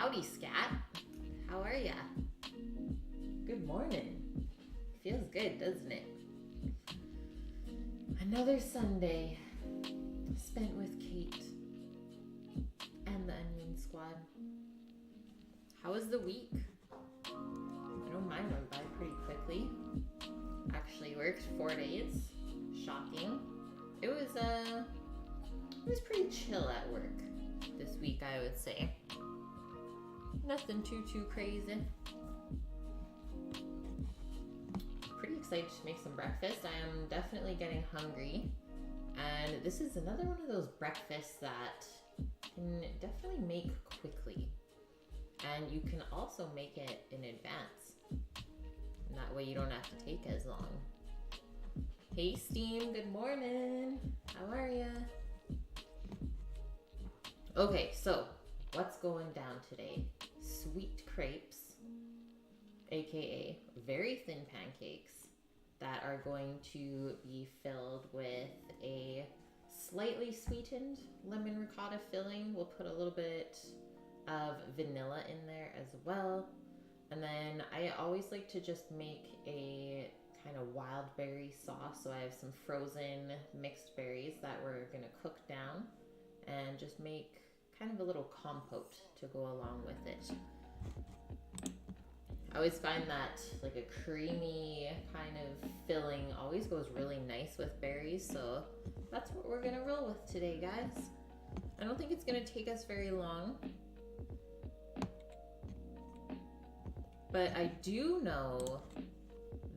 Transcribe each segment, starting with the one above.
Howdy, Scat. How are ya? Good morning. Feels good, doesn't it? Another Sunday spent with Kate and the Onion Squad. How was the week? I know mine went by pretty quickly. Actually worked 4 days. Shocking. It was pretty chill at work this week, I would say. Nothing too crazy. Pretty excited to make some breakfast. I am definitely getting hungry. And this is another one of those breakfasts that can definitely make quickly. And you can also make it in advance. And that way you don't have to take as long. Hey Steam, good morning. How are ya? Okay, so what's going down today? Sweet crepes, aka very thin pancakes that are going to be filled with a slightly sweetened lemon ricotta filling. We'll put a little bit of vanilla in there as well. And then I always like to just make a kind of wild berry sauce. So I have some frozen mixed berries that we're gonna cook down and just make kind of a little compote to go along with it. I always find that like a creamy kind of filling always goes really nice with berries, so that's what we're gonna roll with today, guys. I don't think it's gonna take us very long, but I do know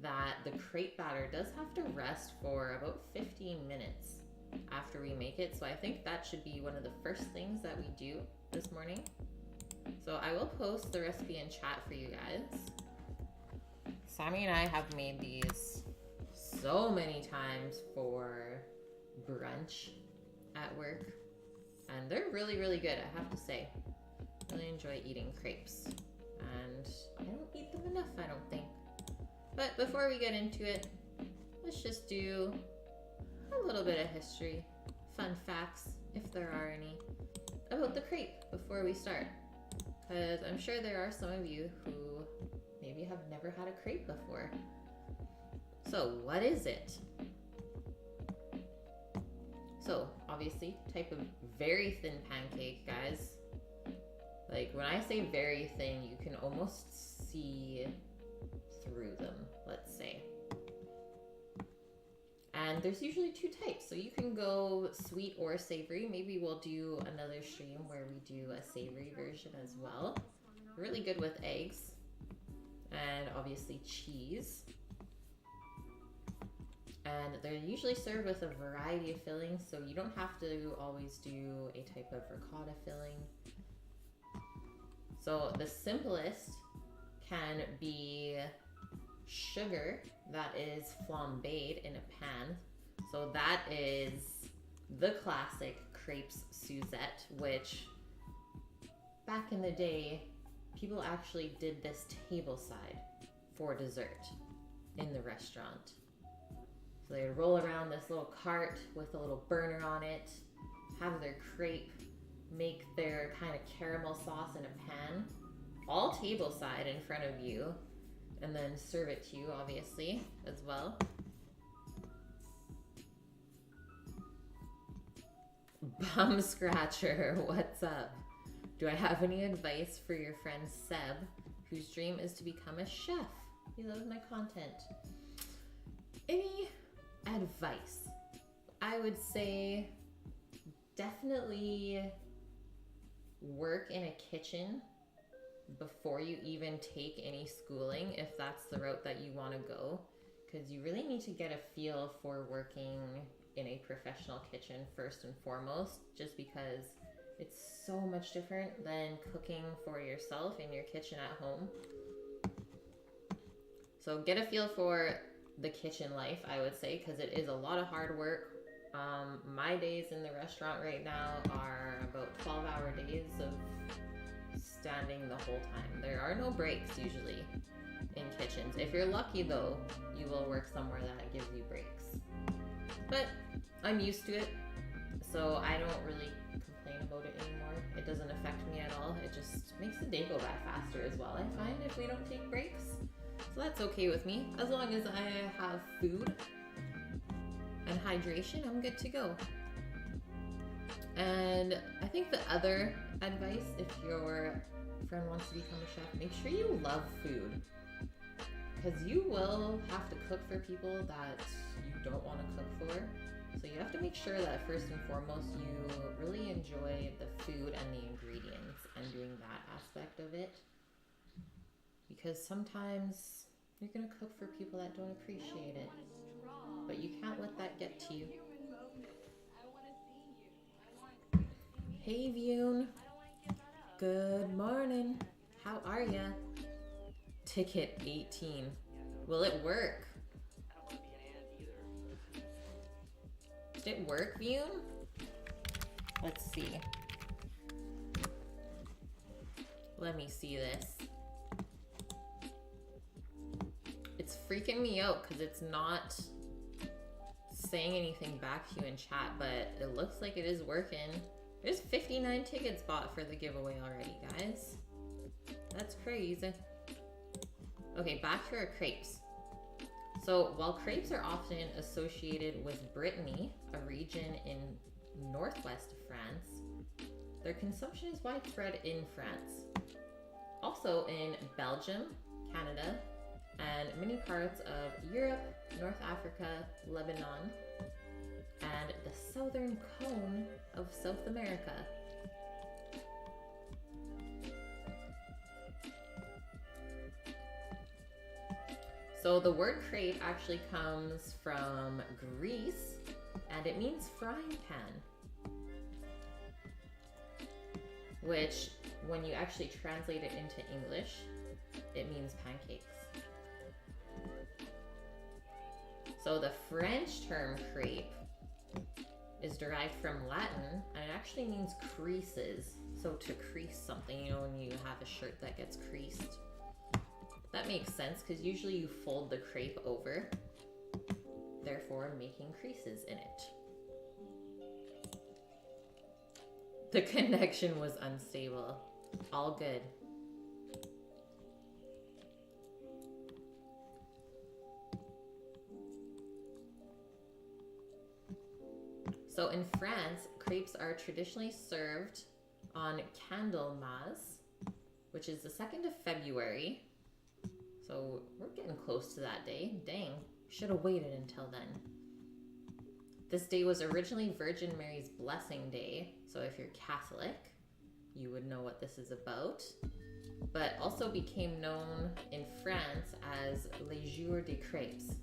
that the crepe batter does have to rest for about 15 minutes after we make it, so I think that should be one of the first things that we do this morning. So I will post the recipe in chat for you guys. Sammy and I have made these so many times for brunch at work, and they're really good, I have to say. Really enjoy eating crepes, and I don't eat them enough, I don't think. But before we get into it, let's just do a little bit of history, fun facts, if there are any, about the crepe before we start. Because I'm sure there are some of you who maybe have never had a crepe before. So what is it? So obviously, type of very thin pancake, guys. Like when I say very thin, you can almost see through them, let's say. And there's usually 2 types, so you can go sweet or savory. Maybe we'll do another stream where we do a savory version as well. Really good with eggs and obviously cheese. And they're usually served with a variety of fillings, so you don't have to always do a type of ricotta filling. So the simplest can be sugar that is flambéed in a pan. So that is the classic crepes Suzette, which back in the day, people actually did this tableside for dessert in the restaurant. So they would roll around this little cart with a little burner on it, have their crepe, make their kind of caramel sauce in a pan, all tableside in front of you, and then serve it to you, obviously, as well. Bum Scratcher, what's up? Do I have any advice for your friend Seb, whose dream is to become a chef? He loves my content. Any advice? I would say definitely work in a kitchen before you even take any schooling, if that's the route that you want to go, because you really need to get a feel for working in a professional kitchen first and foremost, just because it's so much different than cooking for yourself in your kitchen at home. So get a feel for the kitchen life, I would say, because it is a lot of hard work. My days in the restaurant right now are about 12-hour days of standing the whole time. There are no breaks usually in kitchens. If you're lucky though, you will work somewhere that gives you breaks. But I'm used to it, so I don't really complain about it anymore. It doesn't affect me at all. It just makes the day go by faster as well, I find, if we don't take breaks. So that's okay with me, as long as I have food and hydration, I'm good to go. And I think the other advice, if your friend wants to become a chef, make sure you love food. Because you will have to cook for people that you don't want to cook for. So you have to make sure that first and foremost you really enjoy the food and the ingredients and doing that aspect of it. Because sometimes you're going to cook for people that don't appreciate it. But you can't let that get to you. Hey Vune. Good morning. How are ya? Ticket 18. Will it work? Did it work, Vune? Let's see. Let me see this. It's freaking me out because it's not saying anything back to you in chat, but it looks like it is working. There's 59 tickets bought for the giveaway already, guys. That's crazy. Okay, back to our crepes. So while crepes are often associated with Brittany, a region in northwest of France, their consumption is widespread in France. Also in Belgium, Canada, and many parts of Europe, North Africa, Lebanon, and the southern cone of South America. So the word crepe actually comes from Greece, and it means frying pan, which when you actually translate it into English, it means pancakes. So the French term crepe is derived from Latin, and it actually means creases. So to crease something, you know, when you have a shirt that gets creased. That makes sense because usually you fold the crepe over, therefore making creases in it. The connection was unstable. All good. So in France, crepes are traditionally served on Candlemas, which is the 2nd of February. So we're getting close to that day. Dang, should have waited until then. This day was originally Virgin Mary's Blessing Day. So if you're Catholic, you would know what this is about. But also became known in France as Les Jours des Crêpes.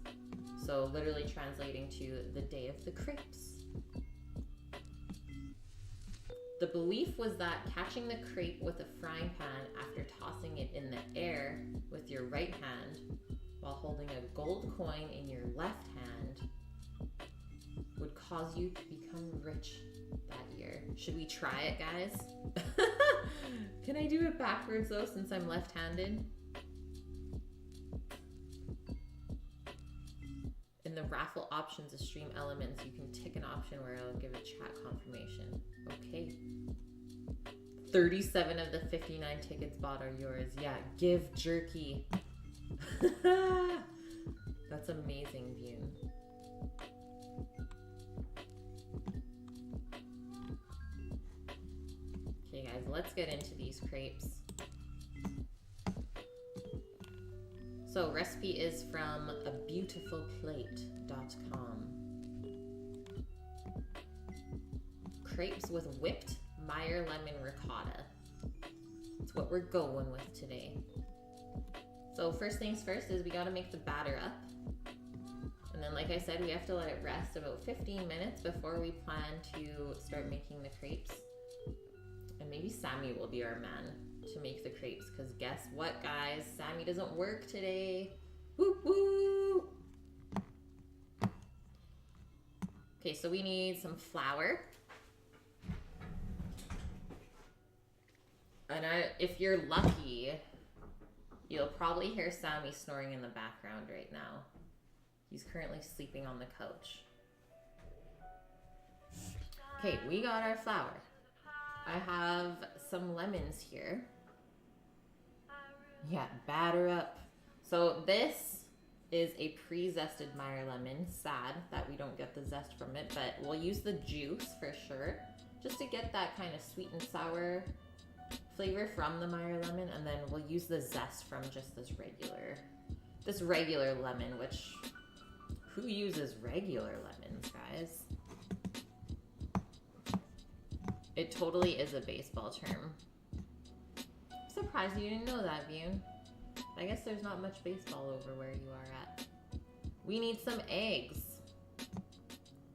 So literally translating to the Day of the Crepes. The belief was that catching the crepe with a frying pan after tossing it in the air with your right hand while holding a gold coin in your left hand would cause you to become rich that year. Should we try it, guys? Can I do it backwards though, since I'm left-handed? In the raffle options of stream elements, you can tick an option where it'll give a chat confirmation. Okay. 37 of the 59 tickets bought are yours. Yeah, give jerky. That's amazing, Vune. Okay, guys, let's get into these crepes. So recipe is from abeautifulplate.com. Crepes with whipped Meyer lemon ricotta. That's what we're going with today. So first things first is we got to make the batter up. And then like I said, we have to let it rest about 15 minutes before we plan to start making the crepes. And maybe Sammy will be our man to make the crepes, because guess what, guys? Sammy doesn't work today. Woo woo! Okay, so we need some flour. And if you're lucky, you'll probably hear Sammy snoring in the background right now. He's currently sleeping on the couch. Okay, we got our flour. I have some lemons here. Yeah, batter up. So this is a pre-zested Meyer lemon. Sad that we don't get the zest from it, but we'll use the juice for sure, just to get that kind of sweet and sour flavor from the Meyer lemon, and then we'll use the zest from just this regular lemon, which, who uses regular lemons, guys? It totally is a baseball term. I'm surprised you didn't know that, Bune. I guess there's not much baseball over where you are at. We need some eggs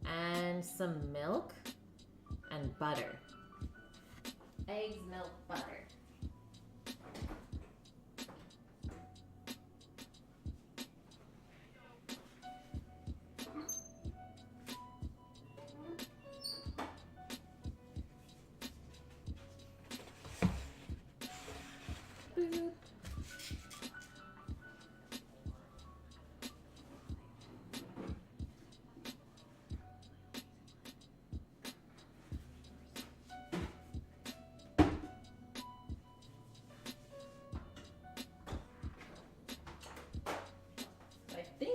and some milk and butter. Eggs, milk, butter.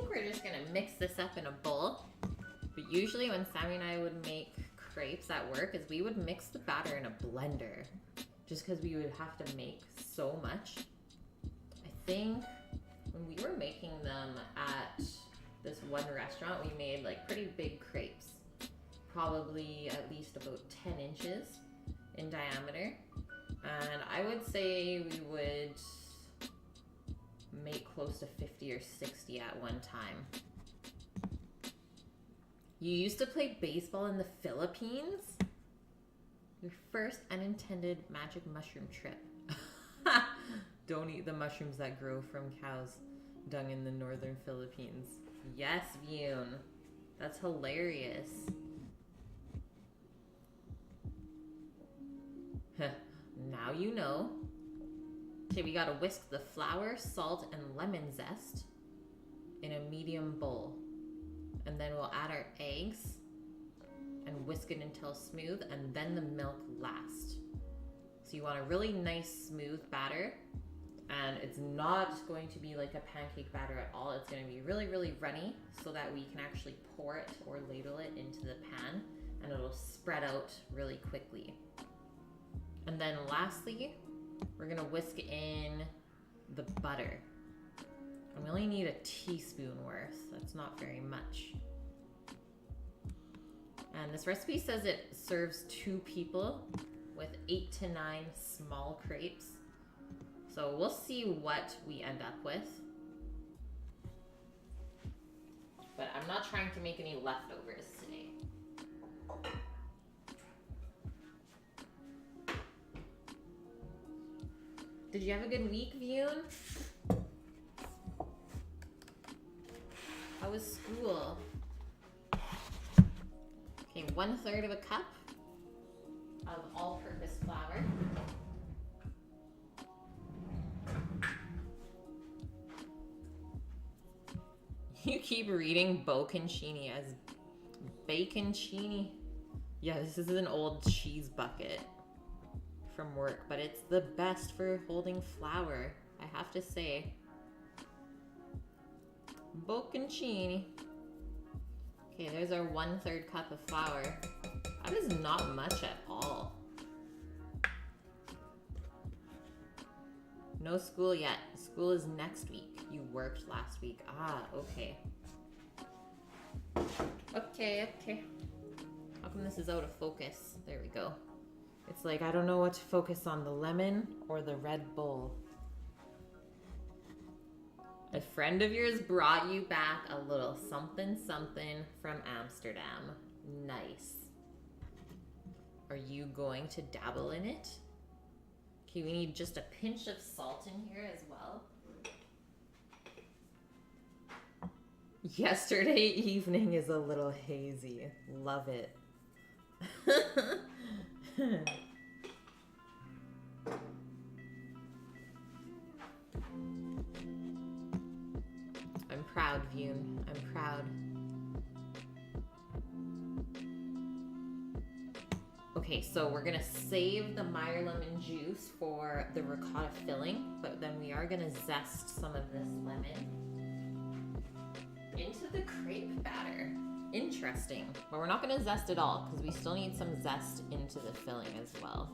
We're just gonna mix this up in a bowl. But usually when Sammy and I would make crepes at work, is we would mix the batter in a blender, just because we would have to make so much. I think when we were making them at this one restaurant, we made like pretty big crepes, probably at least about 10 inches in diameter. And I would say we would make close to 50 or 60 at one time. You used to play baseball in the Philippines? Your first unintended magic mushroom trip. Don't eat the mushrooms that grow from cows dung in the northern Philippines. Yes, Bune. That's hilarious. Now you know. Okay, we gotta whisk the flour, salt, and lemon zest in a medium bowl. And then we'll add our eggs and whisk it until smooth, and then the milk last. So you want a really nice smooth batter, and it's not going to be like a pancake batter at all. It's gonna be really, really runny so that we can actually pour it or ladle it into the pan, and it'll spread out really quickly. And then lastly, we're gonna whisk in the butter. And we only need a teaspoon worth. That's not very much. And this recipe says it serves 2 people with 8 to 9 small crepes. So we'll see what we end up with. But I'm not trying to make any leftovers today. Did you have a good week, Bune? How was school? Okay, 1/3 of a cup of all-purpose flour. You keep reading bocconcini as baconcini. Yeah, this is an old cheese bucket from work, but it's the best for holding flour, I have to say. Bocconcini. Okay, there's our 1/3 cup of flour. That is not much at all. No school yet. School is next week. You worked last week. Ah, okay. Okay. How come this is out of focus? There we go. It's like I don't know what to focus on, the lemon or the Red Bull. A friend of yours brought you back a little something from Amsterdam. Nice. Are you going to dabble in it? Okay, we need just a pinch of salt in here as well. Yesterday evening is a little hazy. Love it. I'm proud, Bune. I'm proud. Okay, so we're gonna save the Meyer lemon juice for the ricotta filling, but then we are gonna zest some of this lemon. into the crepe batter. Interesting. But we're not gonna zest it all because we still need some zest into the filling as well.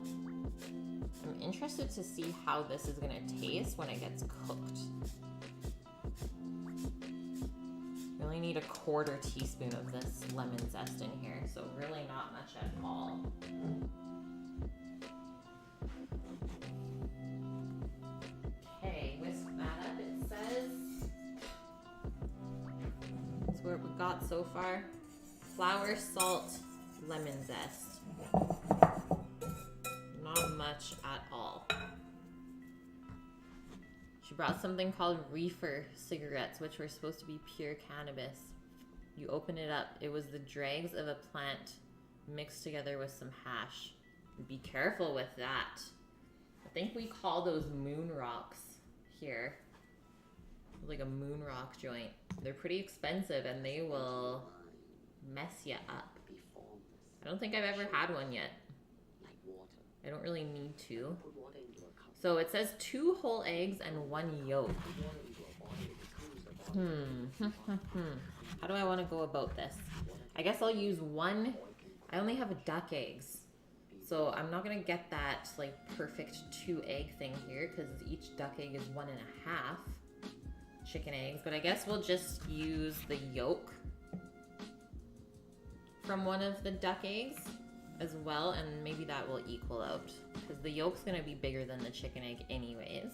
I'm interested to see how this is gonna taste when it gets cooked. We only need a 1/4 teaspoon of this lemon zest in here, so really not much at all. Okay, whisk that up, it says. That's what we got so far. Flour, salt, lemon zest. Not much at all. She brought something called reefer cigarettes, which were supposed to be pure cannabis. You open it up, it was the dregs of a plant mixed together with some hash. Be careful with that. I think we call those moon rocks here. Like a moon rock joint. They're pretty expensive and they will mess you up. I don't think I've ever had one yet. I don't really need to. So it says 2 whole eggs and 1 yolk. How do I want to go about this? I guess I'll use 1. I only have a duck eggs. So I'm not going to get that like perfect 2 egg thing here because each duck egg is 1.5 chicken eggs. But I guess we'll just use the yolk from one of the duck eggs as well, and maybe that will equal out because the yolk's gonna be bigger than the chicken egg anyways.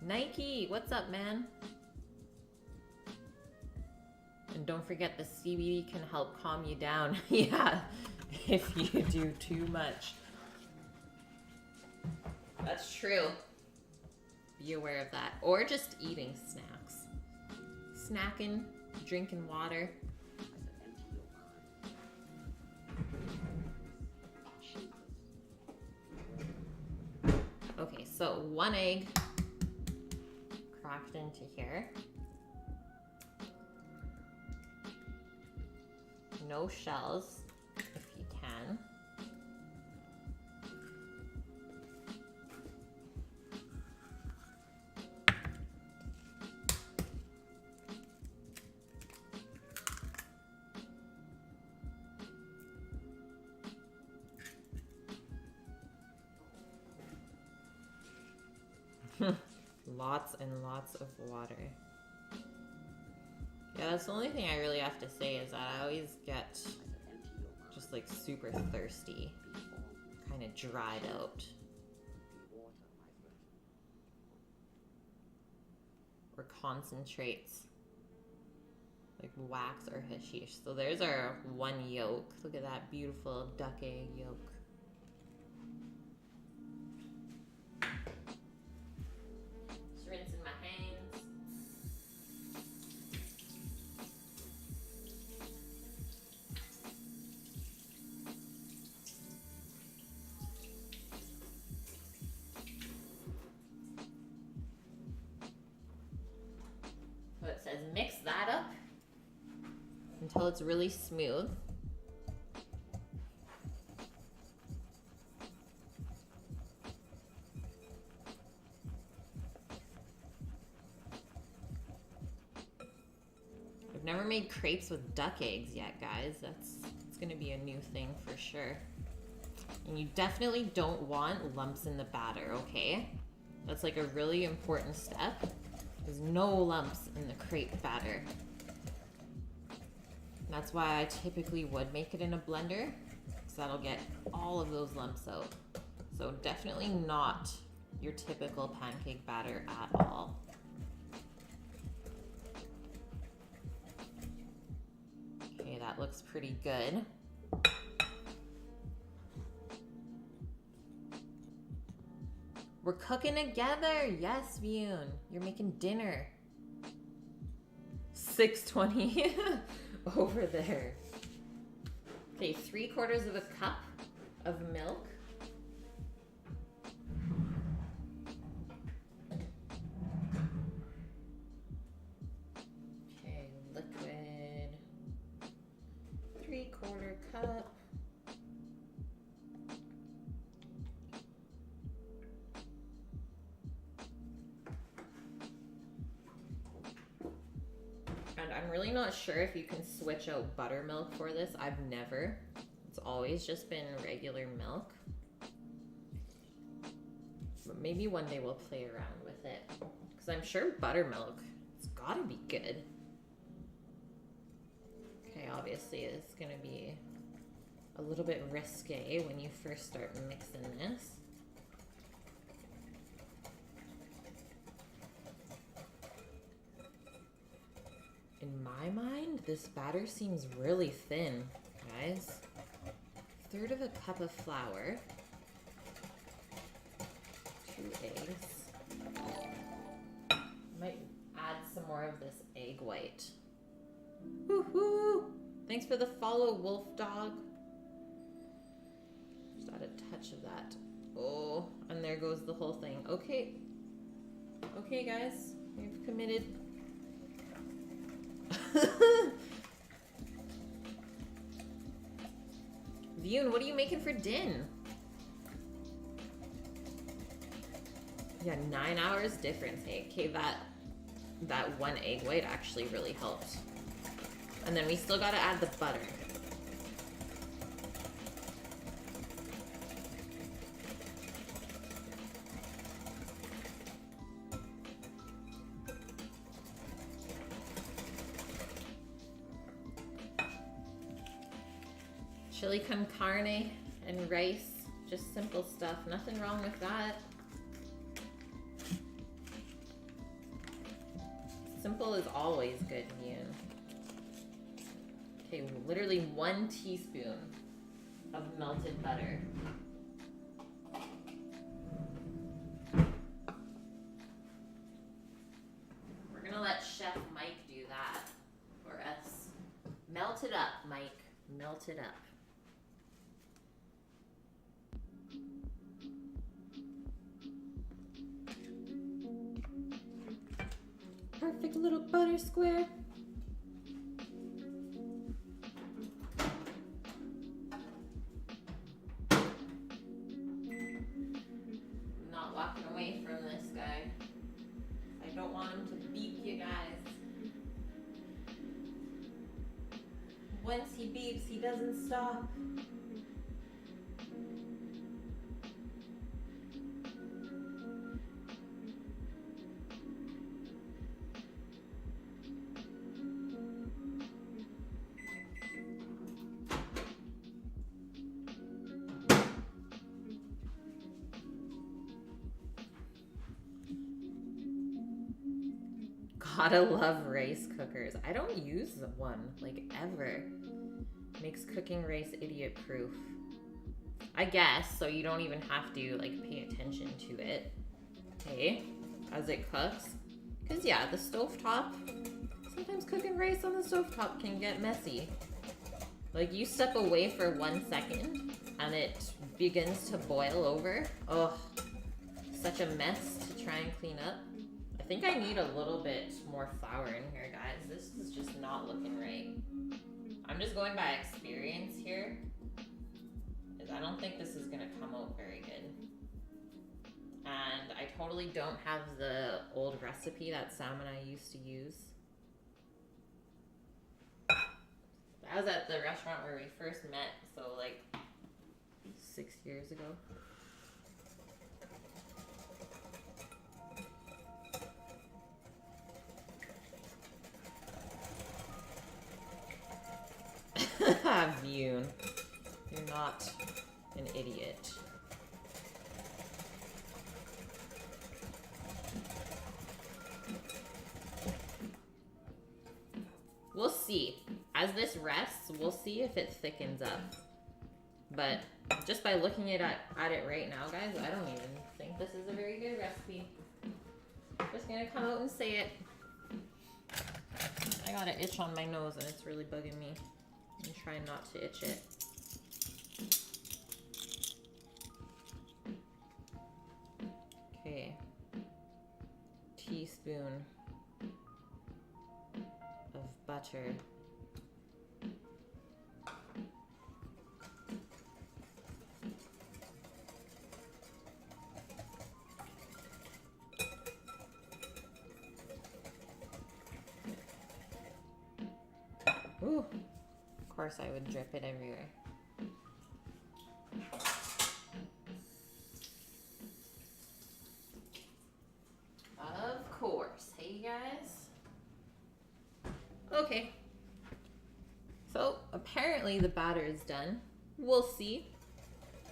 Nike, what's up, man? And don't forget the CBD can help calm you down. Yeah, if you do too much. That's true. Be aware of that. Or just eating snacks. Snacking, drinking water. Okay, so 1 egg cracked into here. No shells, if you can. Lots and lots of water. Yeah, that's the only thing I really have to say is that I always get just like super thirsty, kind of dried out. Or concentrates, like wax or hashish. So there's our 1 yolk. Look at that beautiful duck egg yolk. Rinsing my hands. So it says mix that up until it's really smooth. Never made crepes with duck eggs yet, guys. It's gonna be a new thing for sure. And you definitely don't want lumps in the batter, okay? That's like a really important step. There's no lumps in the crepe batter. That's why I typically would make it in a blender, because that'll get all of those lumps out. So definitely not your typical pancake batter at all. Okay, that looks pretty good. We're cooking together. Yes, Vion. You're making dinner. 6:20 over there. Okay, 3/4 of a cup of milk. Okay, liquid. 3/4 cup. And I'm really not sure if you can switch out buttermilk for this. I've never. It's always just been regular milk. But maybe one day we'll play around with it. Because I'm sure buttermilk, it's gotta be good. Okay, obviously it's gonna be a little bit risque when you first start mixing this. In my mind, this batter seems really thin, guys. 1/3 of a cup of flour, 2 eggs. Might add some more of this egg white. Woohoo! Thanks for the follow, Wolf Dog. Just add a touch of that. Oh, and there goes the whole thing. Okay. Okay, guys, we've committed. Vune, what are you making for din? Yeah, 9 hours difference. Hey, okay, that 1 egg white actually really helped. And then we still gotta add the butter. Chili con carne and rice, just simple stuff. Nothing wrong with that. Simple is always good, Ian. Okay, literally 1 teaspoon of melted butter. We're gonna let Chef Mike do that for us. Melt it up, Mike. Melt it up. Perfect little butter square. I'm not walking away from this guy. I don't want him to beep you guys. Once he beeps, he doesn't stop. Gotta love rice cookers. I don't use one, like, ever. Makes cooking rice idiot proof. I guess, so you don't even have to, like, pay attention to it. Okay, as it cooks. Because, yeah, the stovetop, sometimes cooking rice on the stovetop can get messy. Like, you step away for 1 second, and it begins to boil over. Ugh, such a mess to try and clean up. I think I need a little bit more flour in here, guys. This is just not looking right. I'm just going by experience here, because I don't think this is gonna come out very good. And I totally don't have the old recipe that Sam and I used to use. I was at the restaurant where we first met, so like 6 years ago. Vune, you're not an idiot. We'll see. As this rests, we'll see if it thickens up. But just by looking at it right now, guys, I don't even think this is a very good recipe. Just gonna come out and say it. I got an itch on my nose and it's really bugging me. I'm trying not to itch it. Okay. Teaspoon of butter. course I would drip it everywhere. Of course. Hey, guys. Okay. So, apparently the batter is done. We'll see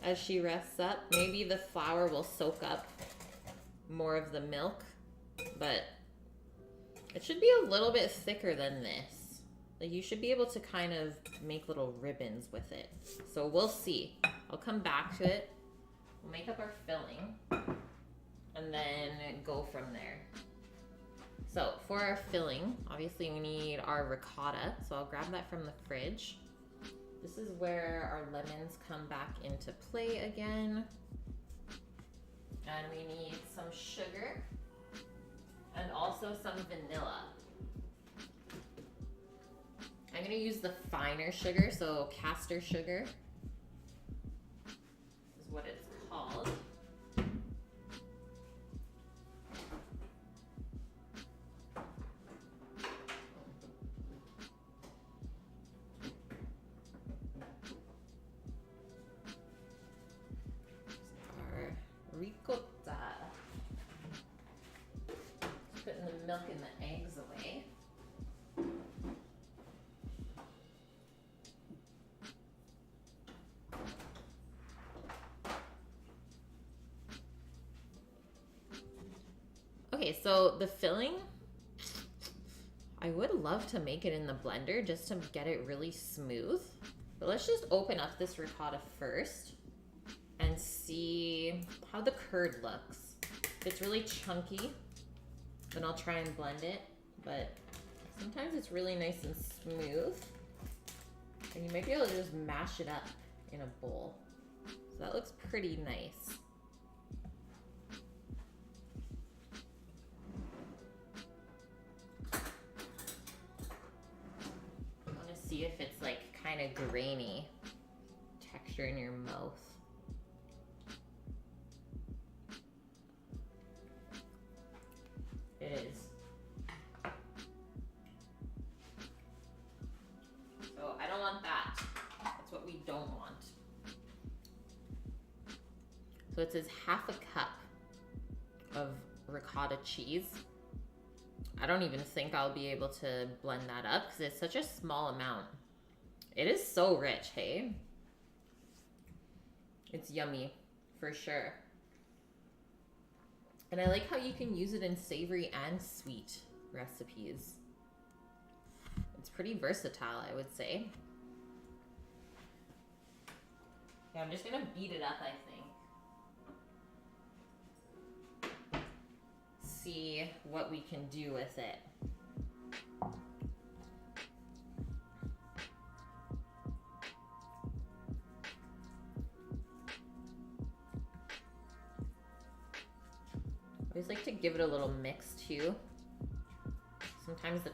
as she rests up. Maybe the flour will soak up more of the milk, but it should be a little bit thicker than this. Like, you should be able to kind of make little ribbons with it. So we'll see. I'll come back to it. We'll make up our filling and then go from there. So for our filling, obviously we need our ricotta. So I'll grab that from the fridge. This is where our lemons come back into play again. And we need some sugar and also some vanilla. I'm gonna use the finer sugar, so castor sugar is what it's called. Our ricotta. Putting the milk and the eggs away. Okay, so the filling, I would love to make it in the blender just to get it really smooth. But let's just open up this ricotta first and see how the curd looks. If it's really chunky, then I'll try and blend it. But sometimes it's really nice and smooth. And you might be able to just mash it up in a bowl. So that looks pretty nice. See if it's like kind of grainy texture in your mouth. It is. So I don't want that. That's what we don't want. So it says half a cup of ricotta cheese. I don't even think I'll be able to blend that up because it's such a small amount. It is so rich, hey? It's yummy, for sure. And I like how you can use it in savory and sweet recipes. It's pretty versatile, I would say. Yeah, I'm just gonna beat it up, I think. See what we can do with it. I always like to give it a little mix too. Sometimes the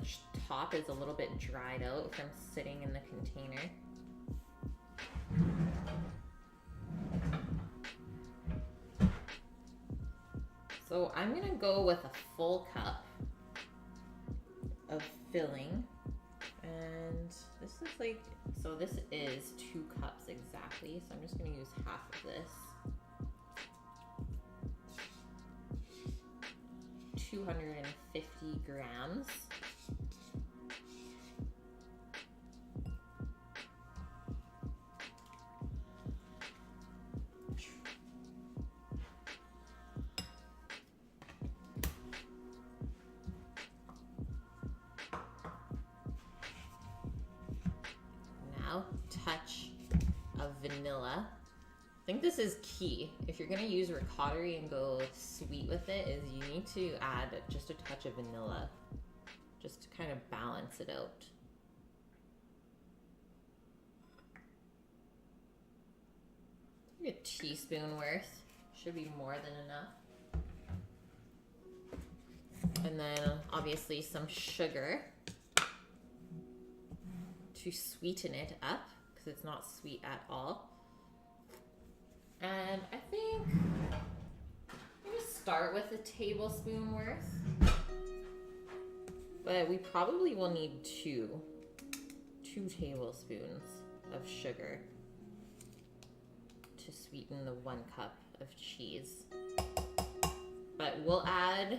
top is a little bit dried out from sitting in the container. So I'm gonna go with a full cup of filling. And this is like, so this is 2 cups exactly. So I'm just gonna use half of this. 250 grams. Now, touch of vanilla. I think this is key. If you're gonna use ricotta and go sweet with it, is you need to add just a touch of vanilla, just to kind of balance it out. Maybe a teaspoon worth, should be more than enough. And then obviously some sugar to sweeten it up, because it's not sweet at all. And I think I'm gonna start with a tablespoon worth, but we probably will need two 2 tablespoons of sugar to sweeten the 1 cup of cheese. But we'll add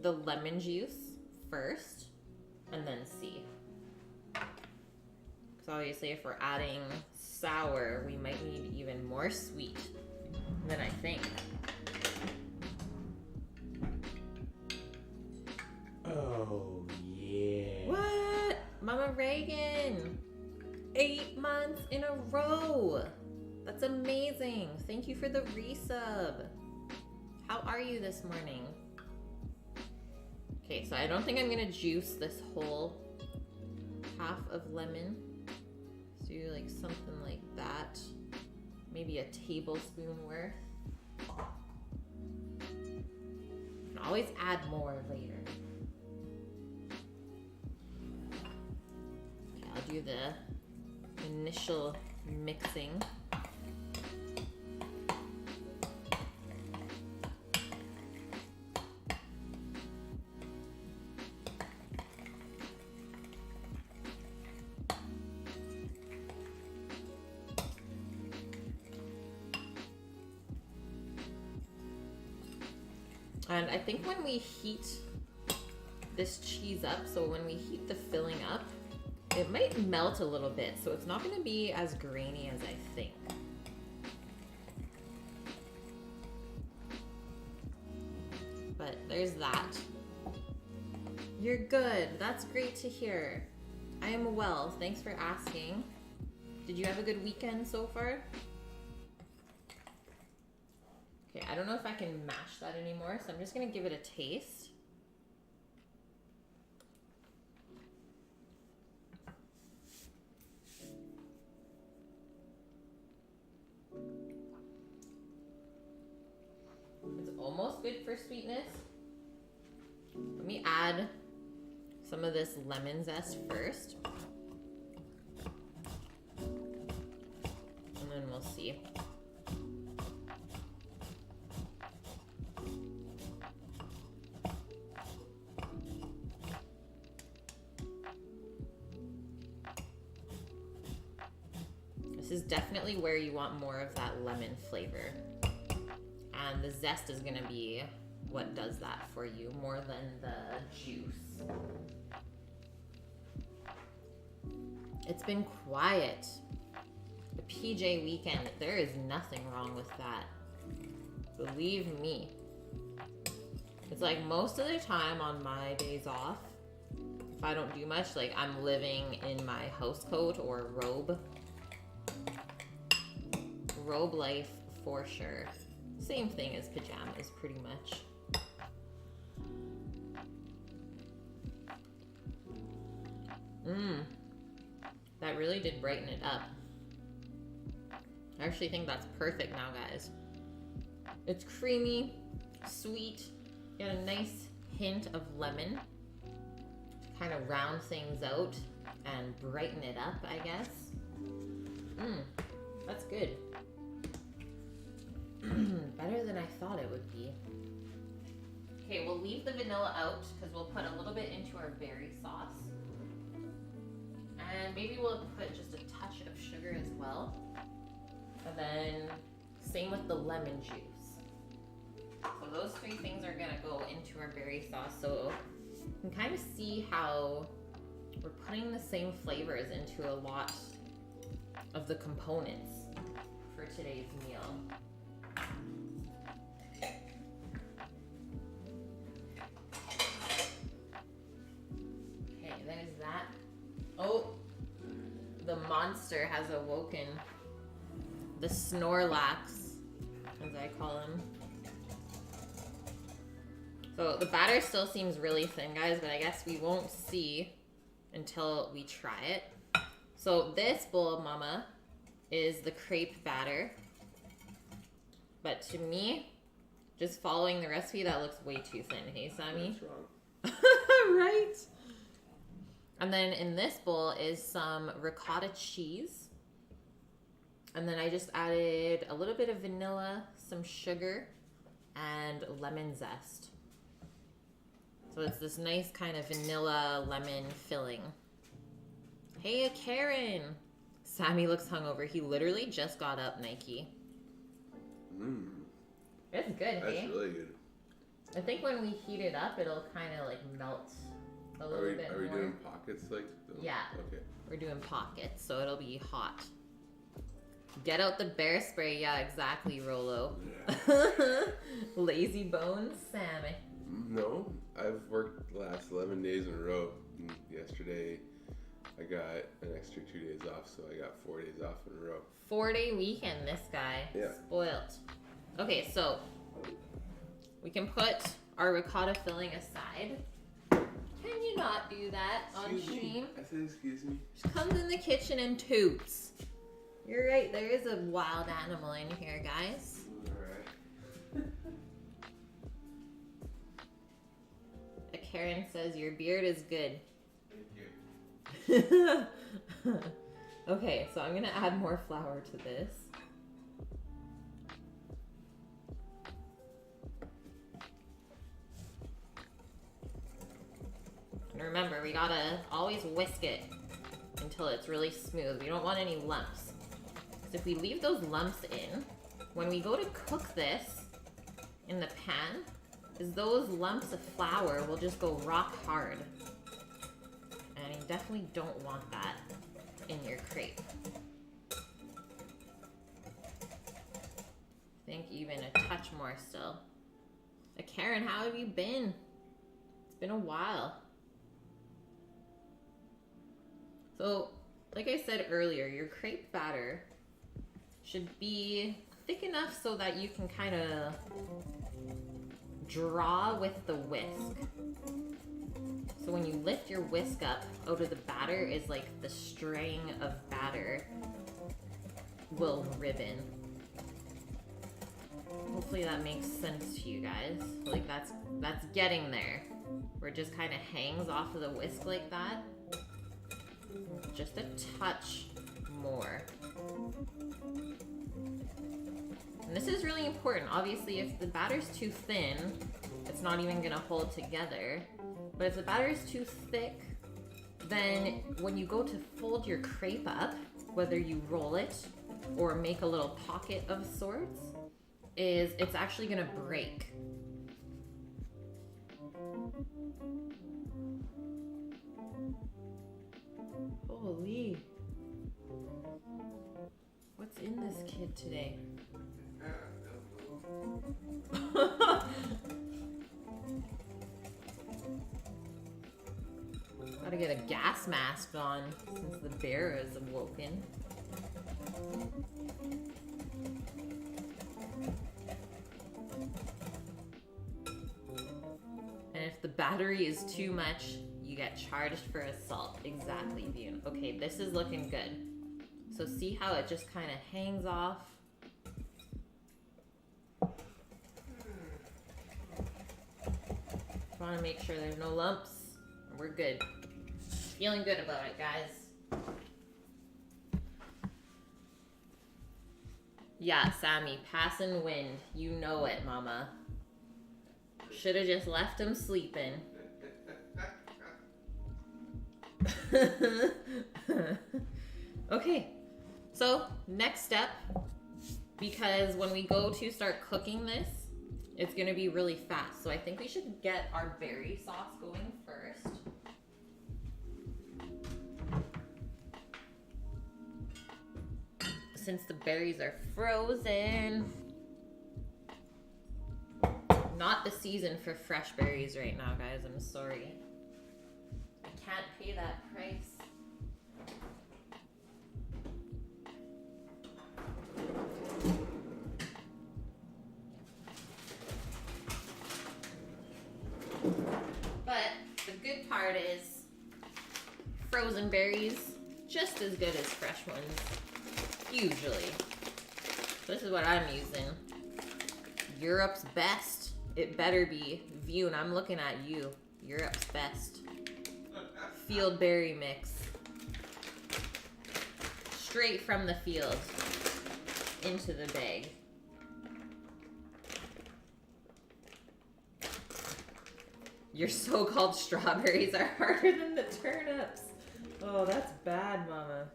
the lemon juice first and then see. Because obviously if we're adding sour, we might need even more sweet than I think. Oh, yeah. What? Mama Reagan! 8 months in a row! That's amazing. Thank you for the resub. How are you this morning? Okay, so I don't think I'm gonna juice this whole half of lemon. So do like something like that. Maybe a tablespoon worth. You can always add more later. Okay, I'll do the initial mixing. And I think when we heat this cheese up, so when we heat the filling up, it might melt a little bit, so it's not going to be as grainy as I think. But there's that. You're good. That's great to hear. I am well. Thanks for asking. Did you have a good weekend so far? Okay, I don't know if I can mash that anymore, so I'm just gonna give it a taste. It's almost good for sweetness. Let me add some of this lemon zest first. And then we'll see. This is definitely where you want more of that lemon flavor. And the zest is gonna be what does that for you more than the juice. It's been quiet. The PJ weekend, there is nothing wrong with that. Believe me. It's like most of the time on my days off, if I don't do much, like I'm living in my house coat or robe. Robe life for sure. Same thing as pajamas, pretty much. That really did brighten it up. I actually think that's perfect now, guys. It's creamy, sweet, got a nice hint of lemon to kind of round things out and brighten it up, I guess. That's good. Better than I thought it would be. Okay, we'll leave the vanilla out because we'll put a little bit into our berry sauce. And maybe we'll put just a touch of sugar as well. And then same with the lemon juice. So those 3 things are gonna go into our berry sauce. So you can kind of see how we're putting the same flavors into a lot of the components for today's meal. Okay, there's that. Oh, the monster has awoken. The Snorlax, as I call him. So the batter still seems really thin, guys, but I guess we won't see until we try it. So this bowl, mama, is the crepe batter. But to me, just following the recipe, that looks way too thin. Hey, Sammy? That's wrong. Right? And then in this bowl is some ricotta cheese. And then I just added a little bit of vanilla, some sugar, and lemon zest. So it's this nice kind of vanilla lemon filling. Hey, Karen. Sammy looks hungover. He literally just got up, Nike. Mmm. It's good, That's hey? really good. I think when we heat it up, it'll kind of like melt a little bit more. Are we doing pockets like? Yeah. Okay. We're doing pockets, so it'll be hot. Get out the bear spray. Yeah, exactly, Rolo. Yeah. Lazy bones, Sammy. No, I've worked the last 11 days in a row. And yesterday, I got an extra 2 days off, so I got 4 days off in a row. 4-day weekend, this guy. Yeah. Spoilt. Okay, so we can put our ricotta filling aside. Can you not do that on Excuse me. stream? I said, excuse me. She comes in the kitchen and toots. You're right, there is a wild animal in here, guys. Alright. Karen says your beard is good. Thank you. Okay, so I'm gonna add more flour to this. And remember, we gotta always whisk it until it's really smooth. We don't want any lumps. So if we leave those lumps in, when we go to cook this in the pan, is those lumps of flour will just go rock hard. And you definitely don't want that in your crepe. I think even a touch more still. Karen, how have you been? It's been a while. So, like I said earlier, your crepe batter should be thick enough so that you can kind of draw with the whisk. So when you lift your whisk up out of the batter is like the string of batter will ribbon. Hopefully that makes sense to you guys. Like that's getting there. Where it just kind of hangs off of the whisk like that. Just a touch more. And this is really important. Obviously, if the batter's too thin, it's not even gonna hold together. But if the batter is too thick, then when you go to fold your crepe up, whether you roll it or make a little pocket of sorts, it's actually gonna break. Holy. What's in this kid today? Gotta get a gas mask on since the bear is awoken. And if the battery is too much, you get charged for assault. Exactly, Bune. Okay, this is looking good. So see how it just kind of hangs off? Just want to make sure there's no lumps. We're good. Feeling good about it, guys. Yeah, Sammy, passing wind. You know it, mama. Should have just left him sleeping. Okay, so next step, because when we go to start cooking this, it's gonna be really fast. So I think we should get our berry sauce going first. Since the berries are frozen. Not the season for fresh berries right now, guys. I'm sorry. I can't pay that price. But the good part is frozen berries just as good as fresh ones, usually. This is what I'm using. Europe's best. It better be. Vune, I'm looking at you. Europe's best. Field berry mix. Straight from the field into the bag. Your so-called strawberries are harder than the turnips. Oh, that's bad, Mama.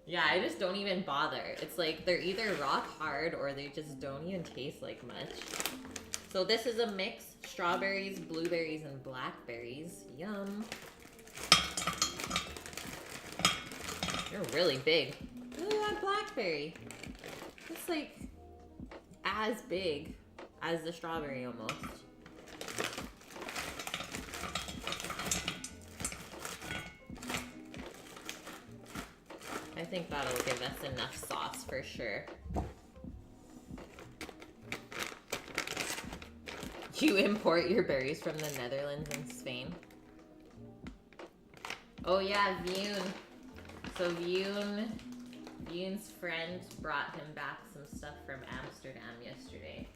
Yeah, I just don't even bother. It's like they're either rock hard or they just don't even taste like much. So this is a mix: strawberries, blueberries, and blackberries. Yum. They're really big. Look at that blackberry. It's like as big as the strawberry almost. I think that'll give us enough sauce for sure. You import your berries from the Netherlands and Spain? Oh yeah, Vune. So Vune's friend brought him back some stuff from Amsterdam yesterday.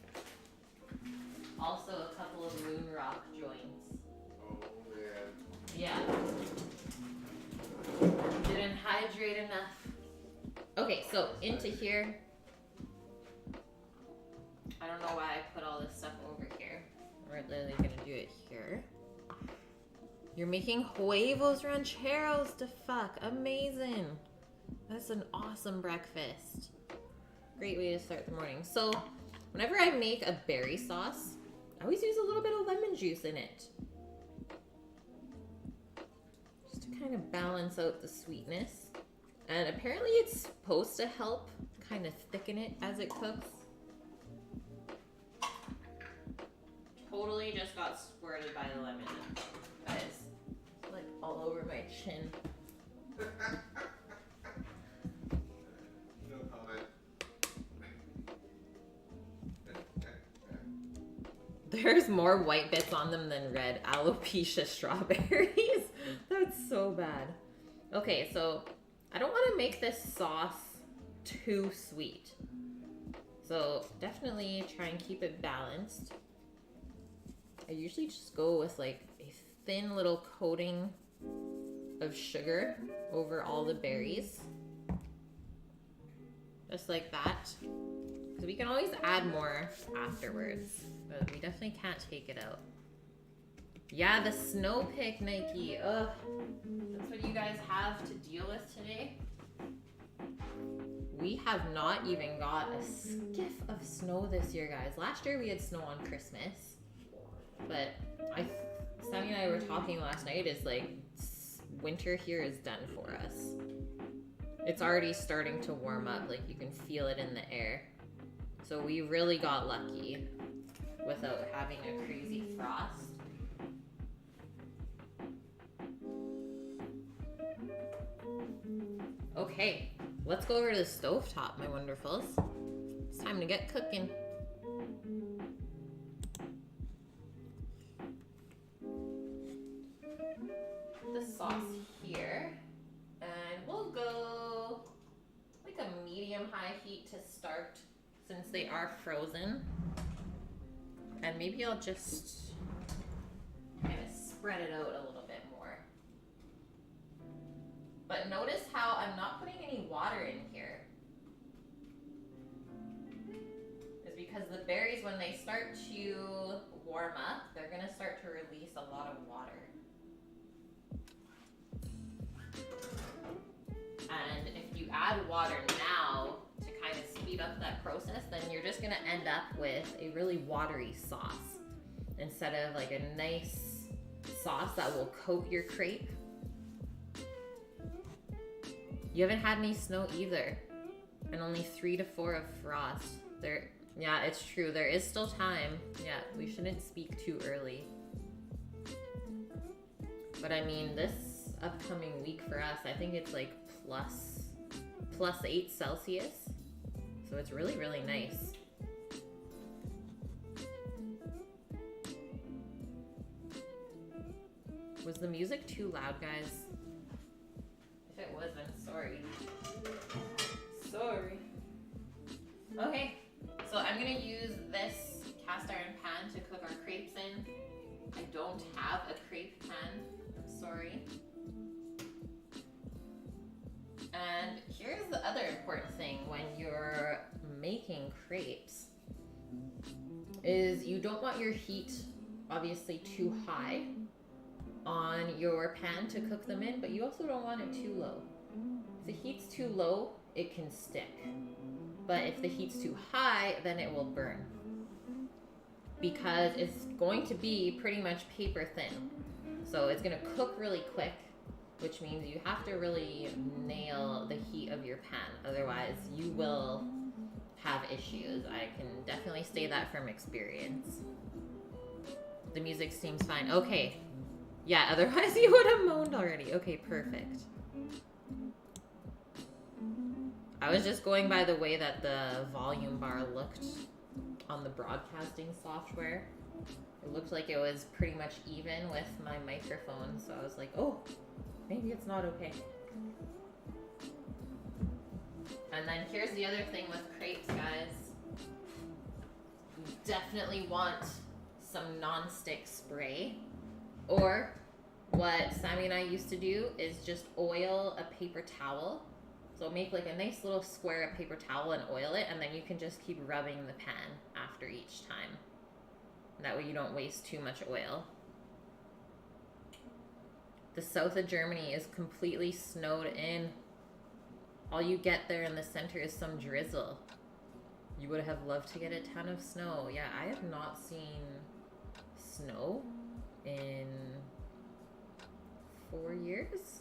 Also a couple of moon rock joints. Oh man. Yeah. Didn't hydrate enough. Okay, so into here. I don't know why I put all this stuff over here. We're literally gonna do it here. You're making huevos rancheros to fuck. Amazing. That's an awesome breakfast. Great way to start the morning. So whenever I make a berry sauce, I always use a little bit of lemon juice in it. Just to kind of balance out the sweetness. And apparently it's supposed to help kind of thicken it as it cooks. Totally just got squirted by the lemon, guys. Like all over my chin. No comment. There's more white bits on them than red. Alopecia strawberries. That's so bad. Okay, so I don't want to make this sauce too sweet. So definitely try and keep it balanced. I usually just go with like a thin little coating of sugar over all the berries. Just like that. Because we can always add more afterwards. But we definitely can't take it out. Yeah, the snow pick, Nike. Ugh. That's what you guys have to deal with today. We have not even got a skiff of snow this year, guys. Last year we had snow on Christmas. But Sammy and I were talking last night, is like winter here is done for us. It's already starting to warm up, like you can feel it in the air. So we really got lucky without having a crazy frost. Okay, let's go over to the stovetop, my wonderfuls. It's time to get cooking. The sauce here, and we'll go like a medium-high heat to start since they are frozen. And maybe I'll just kind of spread it out a little bit more. But notice how I'm not putting any water in here. It's because the berries, when they start to warm up, they're gonna start to release a lot of water. And if you add water now to kind of speed up that process, then you're just gonna end up with a really watery sauce instead of like a nice sauce that will coat your crepe. You haven't had any snow either, and only 3 to 4 of frost. Yeah, it's true. There is still time. Yeah, we shouldn't speak too early. But I mean, this upcoming week for us, I think it's like plus 8 Celsius. So it's really, really nice. Was the music too loud, guys? If it was, I'm sorry. Sorry. Okay, so I'm gonna use this cast iron pan to cook our crepes in. I don't have a crepe pan, I'm sorry. And here's the other important thing when you're making crepes is you don't want your heat obviously too high, on your pan to cook them in, but you also don't want it too low. If the heat's too low, it can stick. But if the heat's too high, then it will burn. Because it's going to be pretty much paper thin. So it's gonna cook really quick, which means you have to really nail the heat of your pan. Otherwise, you will have issues. I can definitely say that from experience. The music seems fine. Okay. Yeah, otherwise you would have moaned already. Okay, perfect. I was just going by the way that the volume bar looked on the broadcasting software. It looked like it was pretty much even with my microphone, so I was like, oh, maybe it's not okay. And then here's the other thing with crepes, guys. You definitely want some non-stick spray. Or what Sammy and I used to do is just oil a paper towel. So make like a nice little square of paper towel and oil it, and then you can just keep rubbing the pan after each time. That way you don't waste too much oil. The south of Germany is completely snowed in. All you get there in the center is some drizzle. You would have loved to get a ton of snow. Yeah, I have not seen snow in 4 years.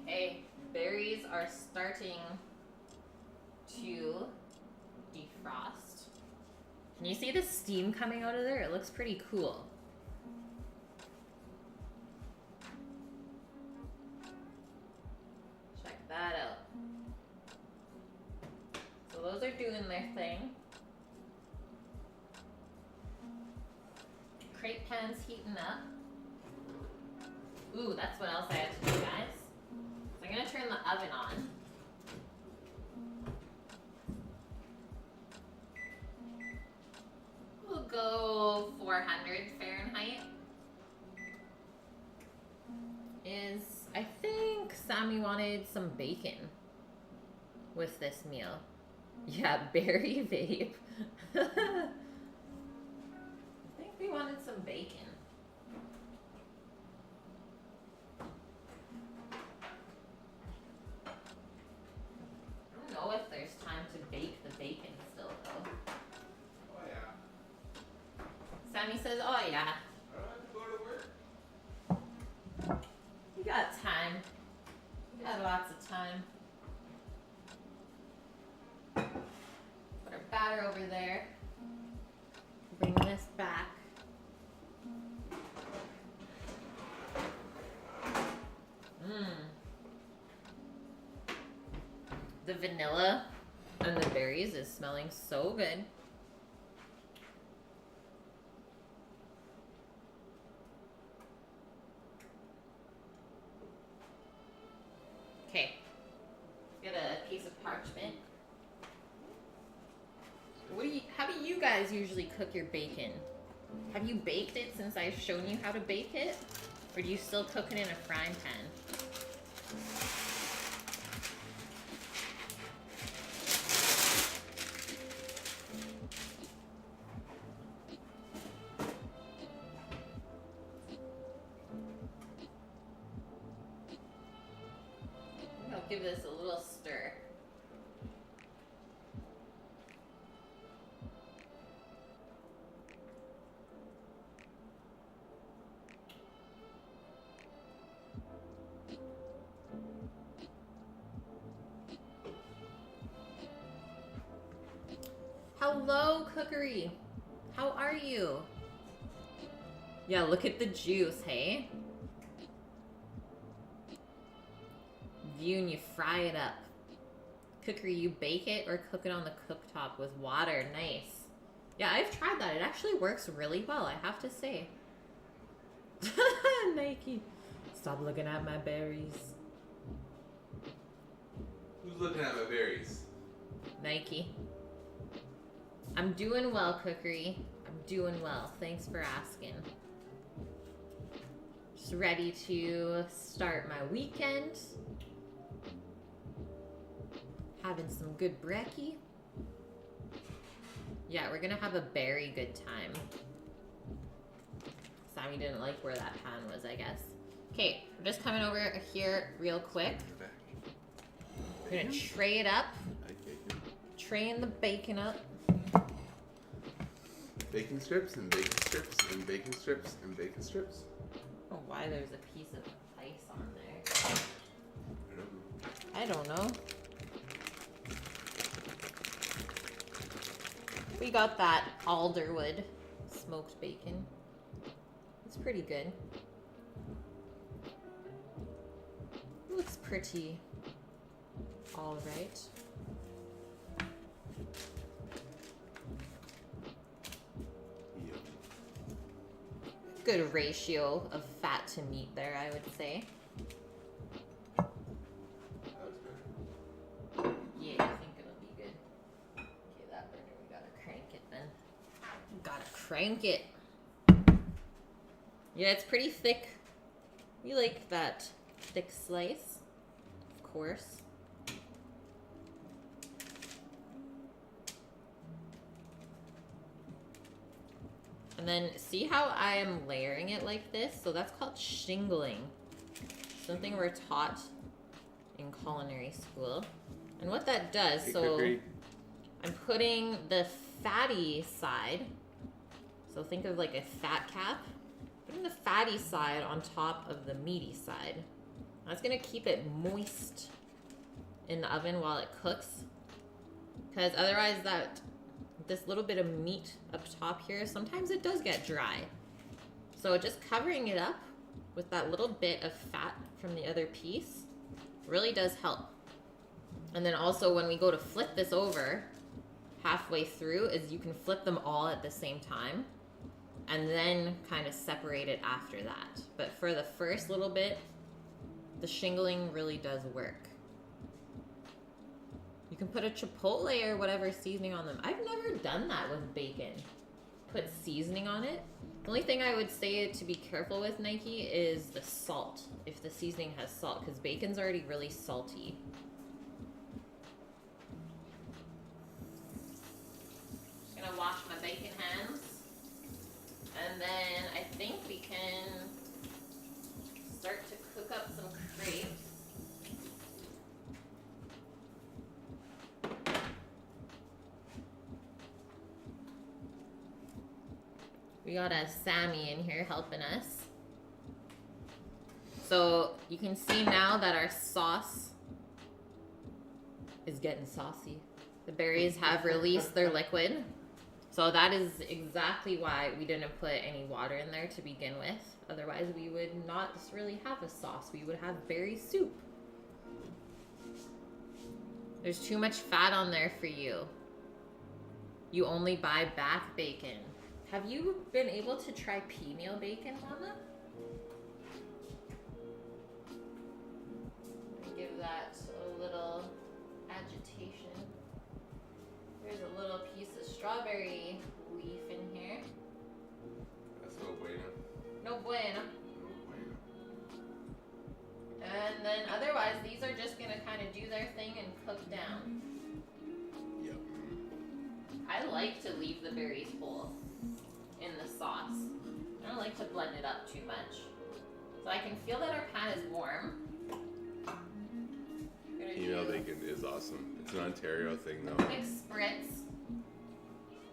Okay, berries are starting to defrost. Can you see the steam coming out of there? It looks pretty cool. Check that out. So those are doing their thing. Crepe pan's heating up. Ooh, that's what else I have to do, guys. So I'm gonna turn the oven on. We'll go 400 Fahrenheit. I think Sammy wanted some bacon with this meal. Yeah, berry vape. I think we wanted some bacon. I don't know if there's time to bake the bacon still, though. Oh yeah. Sammy says, oh yeah. I don't have to go to work. You got time. You got lots of time. Put our batter over there. Bring this back. The vanilla and the berries is smelling so good. Okay, get a piece of parchment. How do you guys usually cook your bacon? Have you baked it since I've shown you how to bake it? Or do you still cook it in a frying pan? I'll give this a little stir. Hello, Cookery. How are you? Yeah, look at the juice, hey? View and you fry it up. Cookery, you bake it or cook it on the cooktop with water. Nice. Yeah, I've tried that. It actually works really well, I have to say. Nike. Stop looking at my berries. Who's looking at my berries? Nike. I'm doing well, Cookery. I'm doing well. Thanks for asking. Just ready to start my weekend. Having some good brekkie. Yeah, we're gonna have a very good time. Sammy didn't like where that pan was, I guess. Okay, we're just coming over here real quick. We're gonna tray it up. Traying the bacon up. Bacon strips and bacon strips and bacon strips and bacon strips. I don't know why there's a piece of ice on there. I don't know. We got that alderwood smoked bacon. It's pretty good. Looks pretty alright. Good ratio of fat to meat there, I would say. Yeah, I think it'll be good. Okay, that burner, we gotta crank it then. Gotta crank it. Yeah, it's pretty thick. We like that thick slice, of course. And then see how I am layering it like this? So that's called shingling. Something we're taught in culinary school. And what that does, so I'm putting the fatty side. So think of like a fat cap. Putting the fatty side on top of the meaty side. That's gonna keep it moist in the oven while it cooks. Because otherwise this little bit of meat up top here, sometimes it does get dry. So just covering it up with that little bit of fat from the other piece really does help. And then also when we go to flip this over halfway through is you can flip them all at the same time and then kind of separate it after that. But for the first little bit, the shingling really does work. You can put a chipotle or whatever seasoning on them. I've never done that with bacon. Put seasoning on it. The only thing I would say to be careful with, Nike, is the salt. If the seasoning has salt, because bacon's already really salty. Just gonna wash my bacon hands. And then I think we can start to cook up some crepes. We got a Sammy in here helping us. So you can see now that our sauce is getting saucy. The berries have released their liquid. So that is exactly why we didn't put any water in there to begin with. Otherwise we would not really have a sauce. We would have berry soup. There's too much fat on there for you. You only buy back bacon. Have you been able to try pea meal bacon, Mama? Give that a little agitation. There's a little piece of strawberry leaf in here. That's no bueno. No bueno. No bueno. And then otherwise, these are just gonna kind of do their thing and cook down. Yep. I like to leave the berries whole in the sauce. I don't like to blend it up too much. So I can feel that our pan is warm. Female bacon is awesome. It's an Ontario thing though. Big spritz.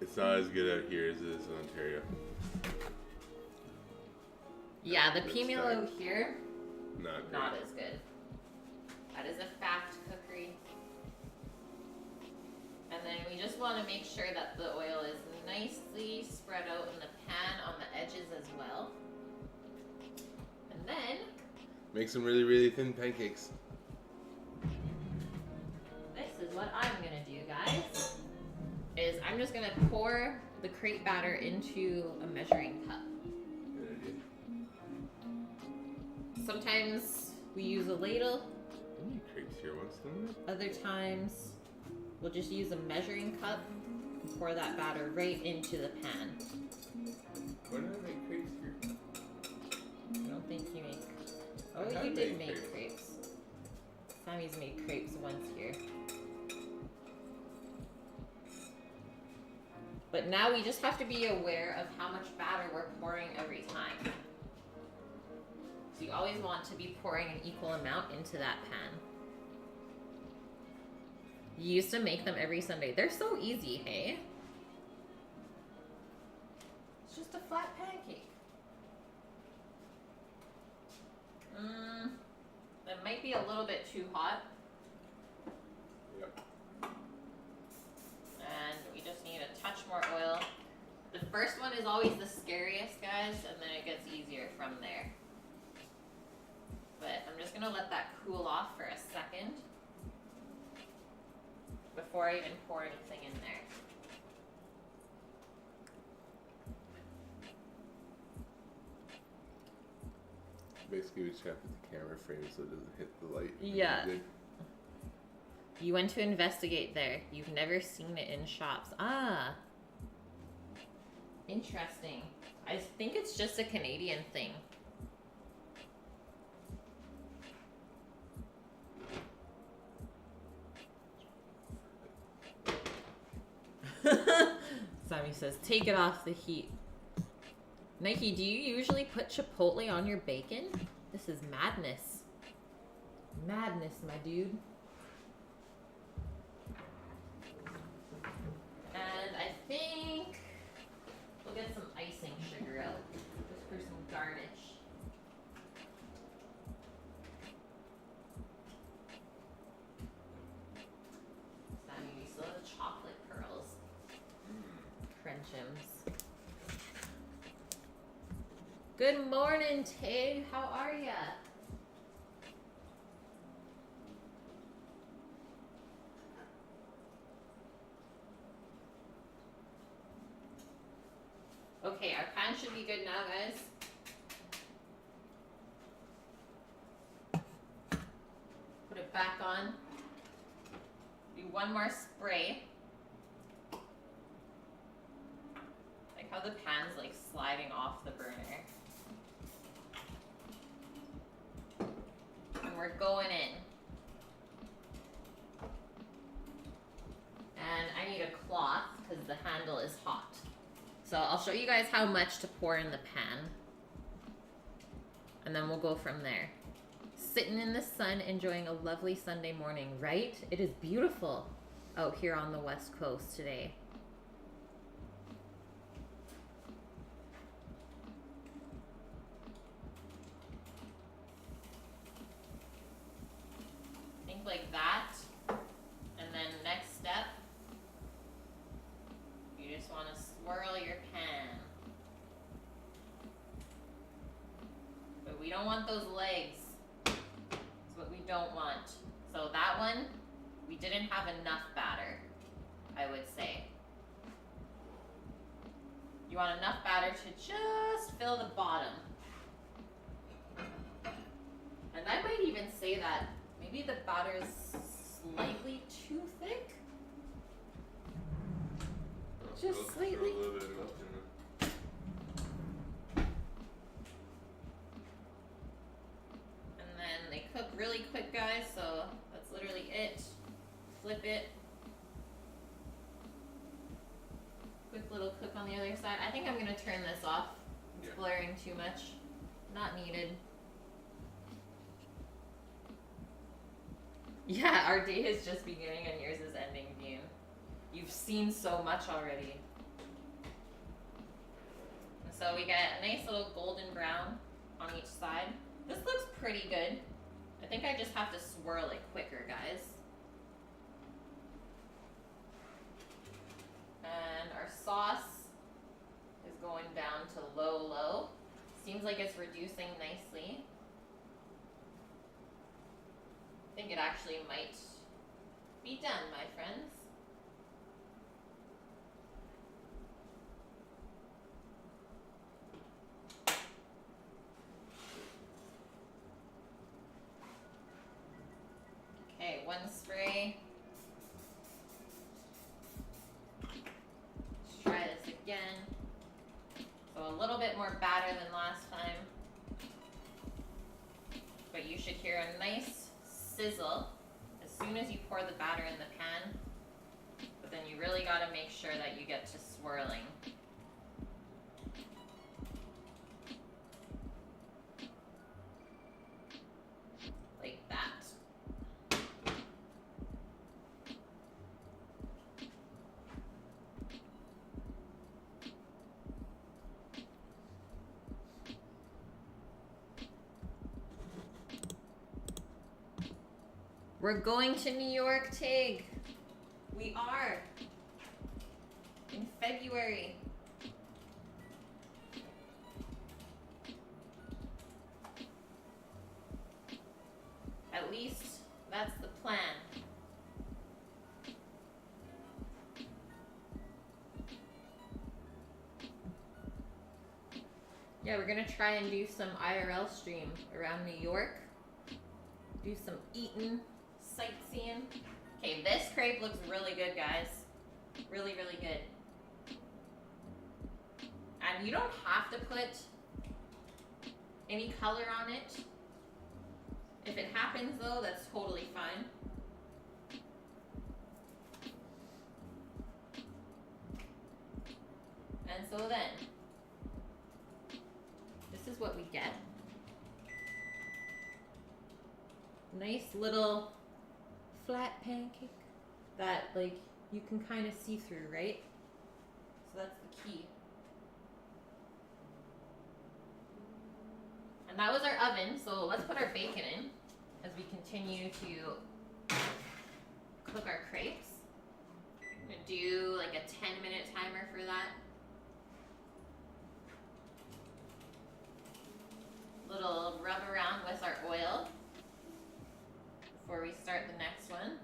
It's not as good out here as it is in Ontario. Yeah, the It's pea meal fact. out here, Not not great. as good. That is a fact, cookery. And then we just want to make sure that the oil is nicely spread out in the pan on the edges as well. And then Make some really, really thin pancakes. this is what I'm gonna do, guys. Is I'm just gonna pour the crepe batter into a measuring cup. Good idea. Sometimes we use a ladle, I need crepes here once, didn't I? other times we'll just use a measuring cup and pour that batter right into the pan. Why did I make crepes here? I don't think you make. Oh, I have you did made make crepes. Sammy's made crepes once here. But now we just have to be aware of how much batter we're pouring every time. So you always want to be pouring an equal amount into that pan. You used to make them every Sunday. They're so easy, hey? It's just a flat pancake. That might be a little bit too hot. Yep. And we just need a touch more oil. The first one is always the scariest, guys, and then it gets easier from there. But I'm just gonna let that cool off for a second before I even pour anything in there. Basically, we just have to put the camera frame so it doesn't hit the light. Yeah. Good. You went to investigate there. You've never seen it in shops. Ah. Interesting. I think it's just a Canadian thing. Sammy says, take it off the heat. Nike, do you usually put chipotle on your bacon? This is madness. Madness, my dude. And I think we'll get some icing sugar out just for some garnish. Sammy, we still have chocolate pearls. Crunchums. Good morning, Tig. How are ya? Okay, our pan should be good now, guys. Put it back on. Do one more spray. Like how the pan's like sliding off the burner. And we're going in. And I need a cloth because the handle is hot. So I'll show you guys how much to pour in the pan. And then we'll go from there. Sitting in the sun, enjoying a lovely Sunday morning, right? It is beautiful out here on the West Coast today. Think like that. And then next step, you just want to swirl your pan. But we don't want those legs. That's what we don't want. So that one, we didn't have enough batter, I would say. You want enough batter to just fill the bottom. And I might even say that maybe the batter is slightly too thick. Just slightly. Throw a little bit of milk in it. And then they cook really quick, guys, so that's literally it. Flip it. Quick little cook on the other side. I think I'm gonna turn this off. It's Yeah. blaring too much. Not needed. Yeah, our day is just beginning and yours is ending, Dean. You've seen so much already. So we get a nice little golden brown on each side. This looks pretty good. I think I just have to swirl it quicker, guys. And our sauce is going down to low. Seems like it's reducing nicely. I think it actually might be done, my friends. Okay, one spray. Let's try this again. So a little bit more batter than last time. But you should hear a nice sizzle as soon as you pour the batter in the pan. But then you really gotta make sure that you get to swirling. Like that. We're going to New York, Tig. We are. In February. At least that's the plan. Yeah, we're gonna try and do some IRL stream around New York. Do some eating, sightseeing. Okay, this crepe looks really good, guys. Really, really good. And you don't have to put any color on it. If it happens though, that's totally fine. And so then, this is what we get. Nice little flat pancake that like you can kind of see through, right? So that's the key. And that was our oven, so let's put our bacon in as we continue to cook our crepes. I'm gonna do like a 10-minute timer for that. Little rub around with our oil before we start the next one.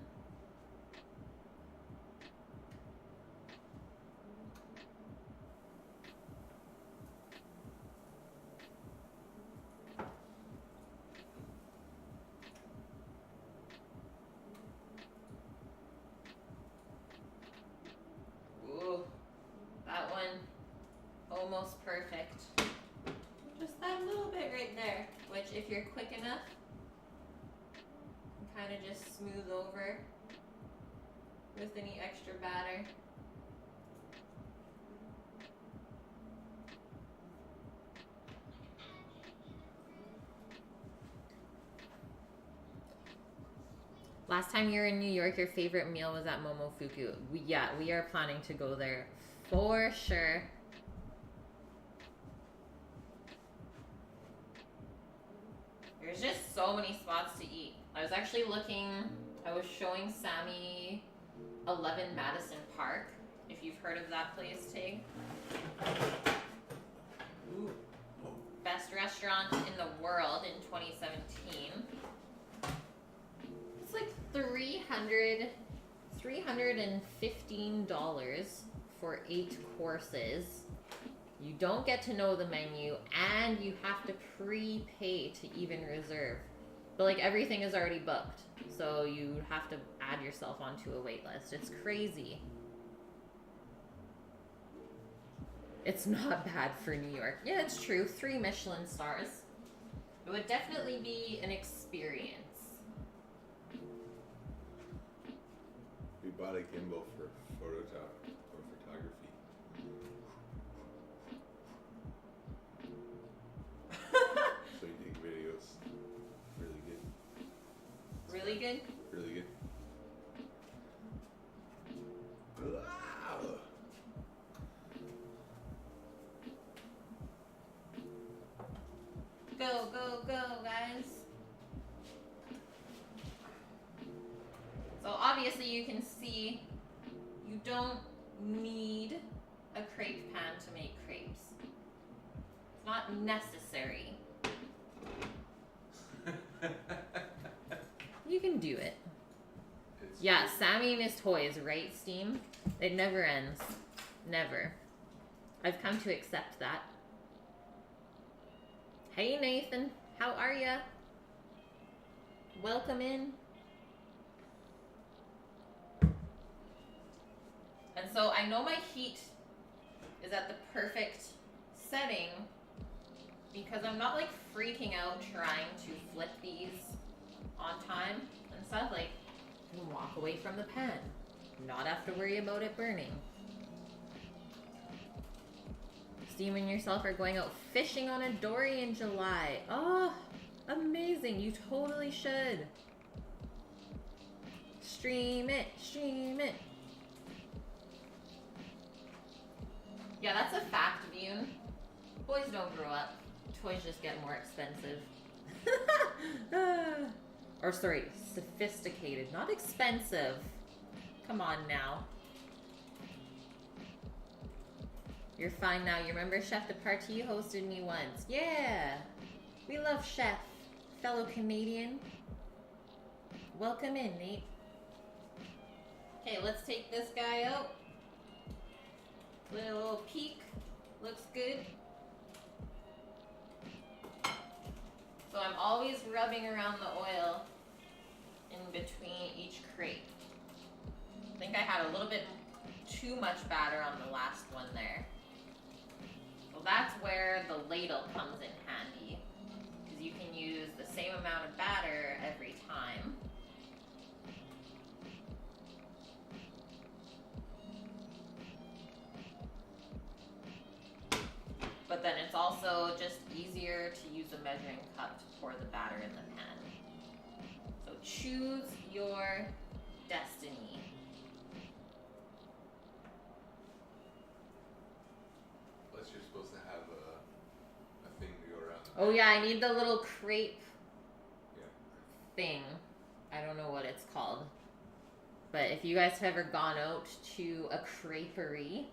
Ooh, that one almost perfect. Just that little bit right there, which if you're quick enough, kind of just smooth over with any extra batter. Last time you were in New York, your favorite meal was at Momofuku. We are planning to go there for sure. There's just so many spots to eat. I was actually I was showing Sammy 11 Madison Park, if you've heard of that place, Tig. Ooh. Best restaurant in the world in 2017. It's like $315 for 8 courses. You don't get to know the menu, and you have to prepay to even reserve. But like everything is already booked, so you have to add yourself onto a wait list. It's crazy. It's not bad for New York. Yeah, it's true. 3 Michelin stars. It would definitely be an experience. We bought a gimbal for photography. So you take videos. Really good. Really good? Really good. Wow. Go, go, go, guys. So obviously you can see you don't need a crepe pan to make crepes. It's not necessary. You can do it. Yeah, Sammy and his toys, right, Steam? It never ends. Never. I've come to accept that. Hey Nathan, how are ya? Welcome in. And so I know my heat is at the perfect setting because I'm not like freaking out trying to flip these on time and stuff. Like, you can walk away from the pan. Not have to worry about it burning. Steam and yourself are going out fishing on a dory in July. Oh, amazing. You totally should. Stream it, stream it. Yeah, that's a fact, Vune. Boys don't grow up. Toys just get more expensive. Or sorry, sophisticated, not expensive. Come on now. You're fine now. You remember Chef de Partie? You hosted me once. Yeah! We love Chef. Fellow Canadian. Welcome in, Nate. Okay, let's take this guy out. Little peek. Looks good. So I'm always rubbing around the oil in between each crepe. I think I had a little bit too much batter on the last one there. So that's where the ladle comes in handy, because you can use the same amount of batter every time. But then it's also just easier to use a measuring cup to pour the batter in the pan. So choose your destiny. Plus, you're supposed to have a thing to go around. Oh yeah, I need the little crepe Yeah. thing. I don't know what it's called. But if you guys have ever gone out to a creperie,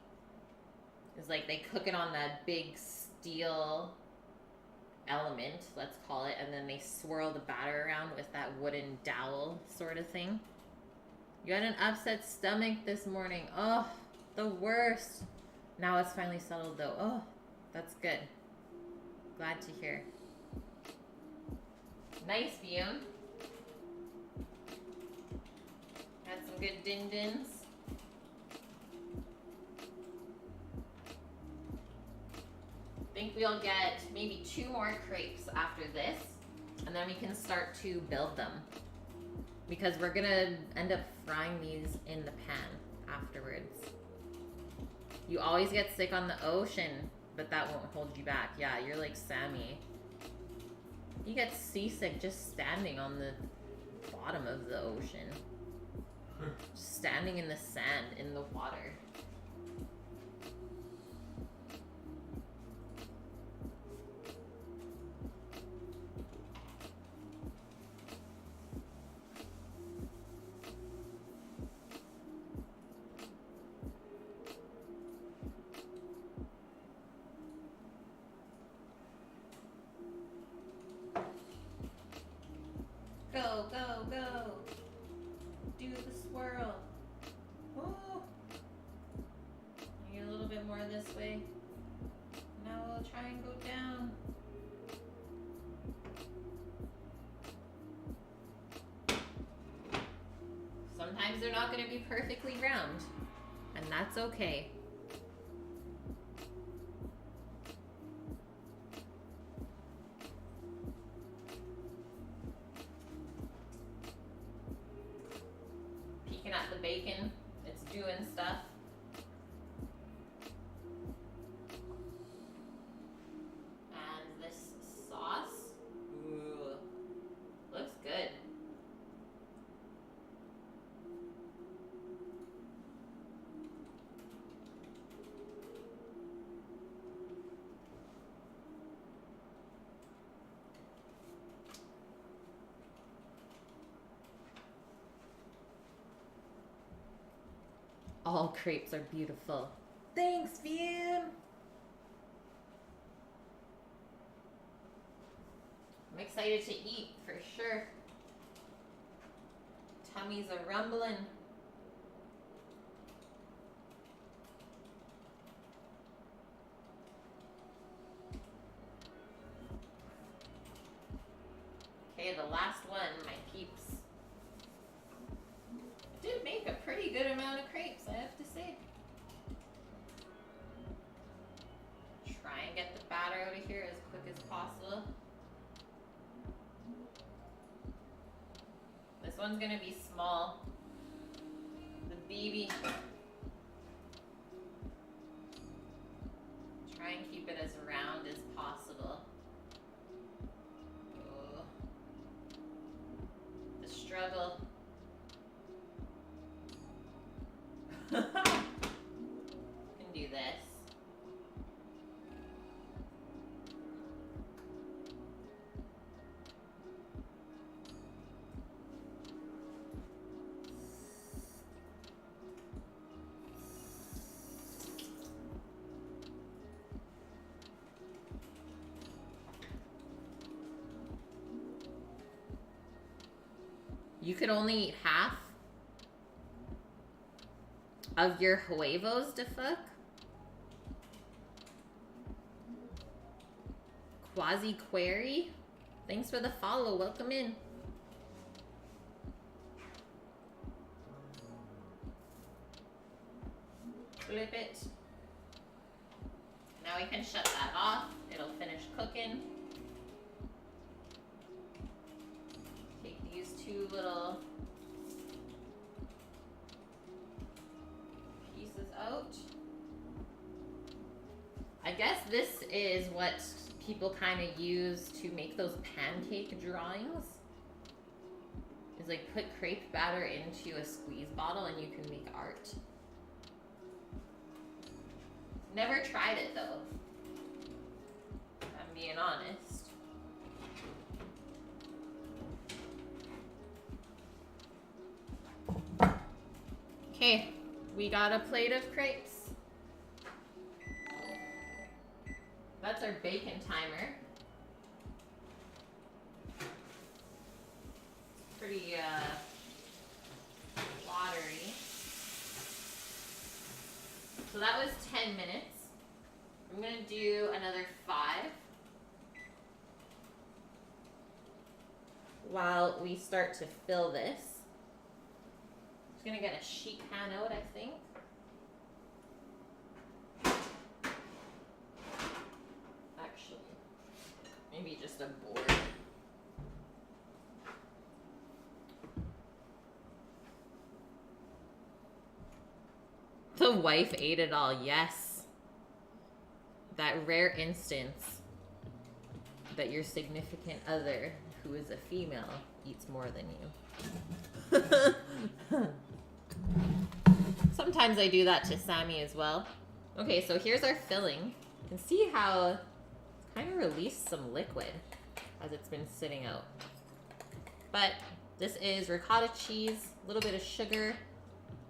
it's like they cook it on that big steel element, let's call it, and then they swirl the batter around with that wooden dowel sort of thing. You had an upset stomach this morning. Oh, the worst. Now it's finally settled though. Oh, that's good. Glad to hear. Nice, Vium. Had some good din-dins. I think we'll get maybe 2 more crepes after this, and then we can start to build them. Because we're gonna end up frying these in the pan afterwards. You always get sick on the ocean, but that won't hold you back. Yeah, you're like Sammy. You get seasick just standing on the bottom of the ocean. Just standing in the sand, in the water. Go, go, go. Do the swirl. Woo. Get a little bit more this way. Now we'll try and go down. Sometimes they're not going to be perfectly round, and that's okay. Peeking at the bacon, it's doing stuff. And this sauce, ooh, looks good. All crepes are beautiful. Thanks, Vim. I'm excited to eat for sure. Tummy's a rumbling. Okay, the last one, my peeps. Did make a pretty good amount of crepes, I have to say. Try and get the batter out of here as quick as possible. This one's gonna be small. The baby. Try and keep it as round as possible. Oh. The struggle. Can do this. You could only eat half of your huevos, de fuck? Quasi Query, thanks for the follow. Welcome in. Flip it. Now we can shut that off. It'll finish cooking. Take these two little pieces out. I guess this is what people kind of use to make those pancake drawings. Is like put crepe batter into a squeeze bottle and you can make art. Never tried it though, if I'm being honest. Okay, we got a plate of crepes. That's our bacon timer. Pretty watery. So that was 10 minutes. I'm gonna do another 5 while we start to fill this. Just gonna get a sheet pan out, I think. Actually, maybe just a board. The wife ate it all, yes. That rare instance that your significant other, who is a female, eats more than you. Sometimes I do that to Sammy as well. Okay, so here's our filling. You can see how it's kind of released some liquid as it's been sitting out. But this is ricotta cheese, a little bit of sugar,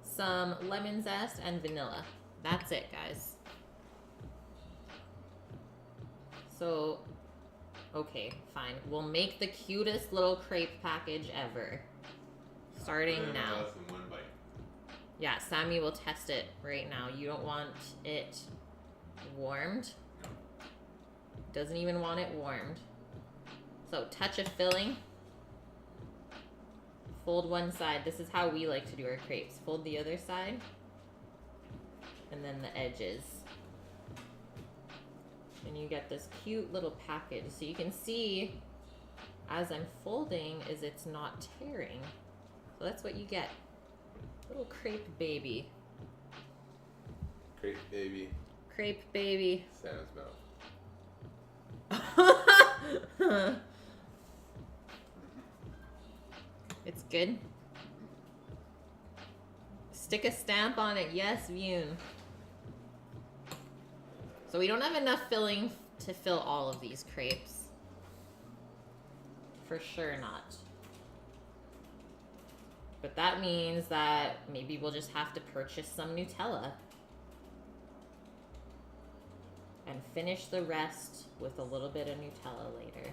some lemon zest, and vanilla. That's it, guys. So, okay, fine. We'll make the cutest little crepe package ever. Starting now. Less than one bite. Yeah, Sammy will test it right now. You don't want it warmed. Doesn't even want it warmed. So, touch of filling. Fold one side. This is how we like to do our crepes. Fold the other side. And then the edges. And you get this cute little package. So you can see, as I'm folding, is it's not tearing. So that's what you get. Little crepe baby. Crepe baby. Crepe baby. Santa's mouth. It's good. Stick a stamp on it. Yes, Yoon. So we don't have enough filling to fill all of these crepes. For sure not. But that means that maybe we'll just have to purchase some Nutella. And finish the rest with a little bit of Nutella later.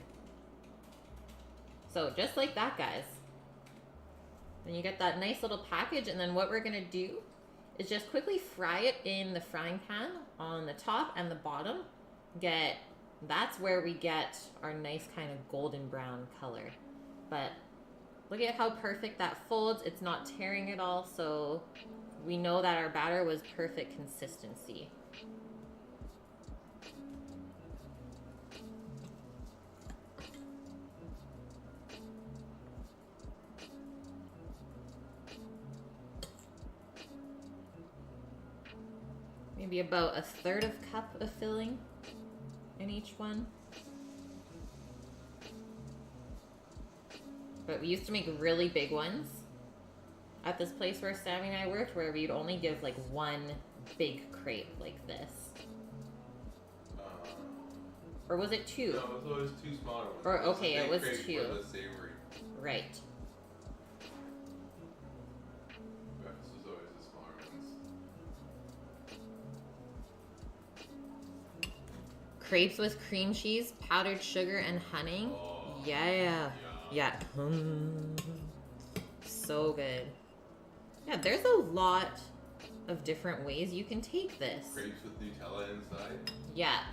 So just like that, guys. And you get that nice little package, and then what we're gonna do is just quickly fry it in the frying pan on the top and the bottom. That's where we get our nice kind of golden brown color. But look at how perfect that folds. It's not tearing at all, so we know that our batter was perfect consistency. Maybe about 1/3 cup of filling in each one. But we used to make really big ones at this place where Sammy and I worked, where we'd only give like one big crepe like this. Or was it 2? No, it was always 2 smaller ones. Or okay, it was Crepe 2. For the savory. Right. But this was always the smaller ones. Crepes with cream cheese, powdered sugar, and honey. Oh, Yeah. Yeah. So good. Yeah, there's a lot of different ways you can take this. Crepes with Nutella inside. Yeah.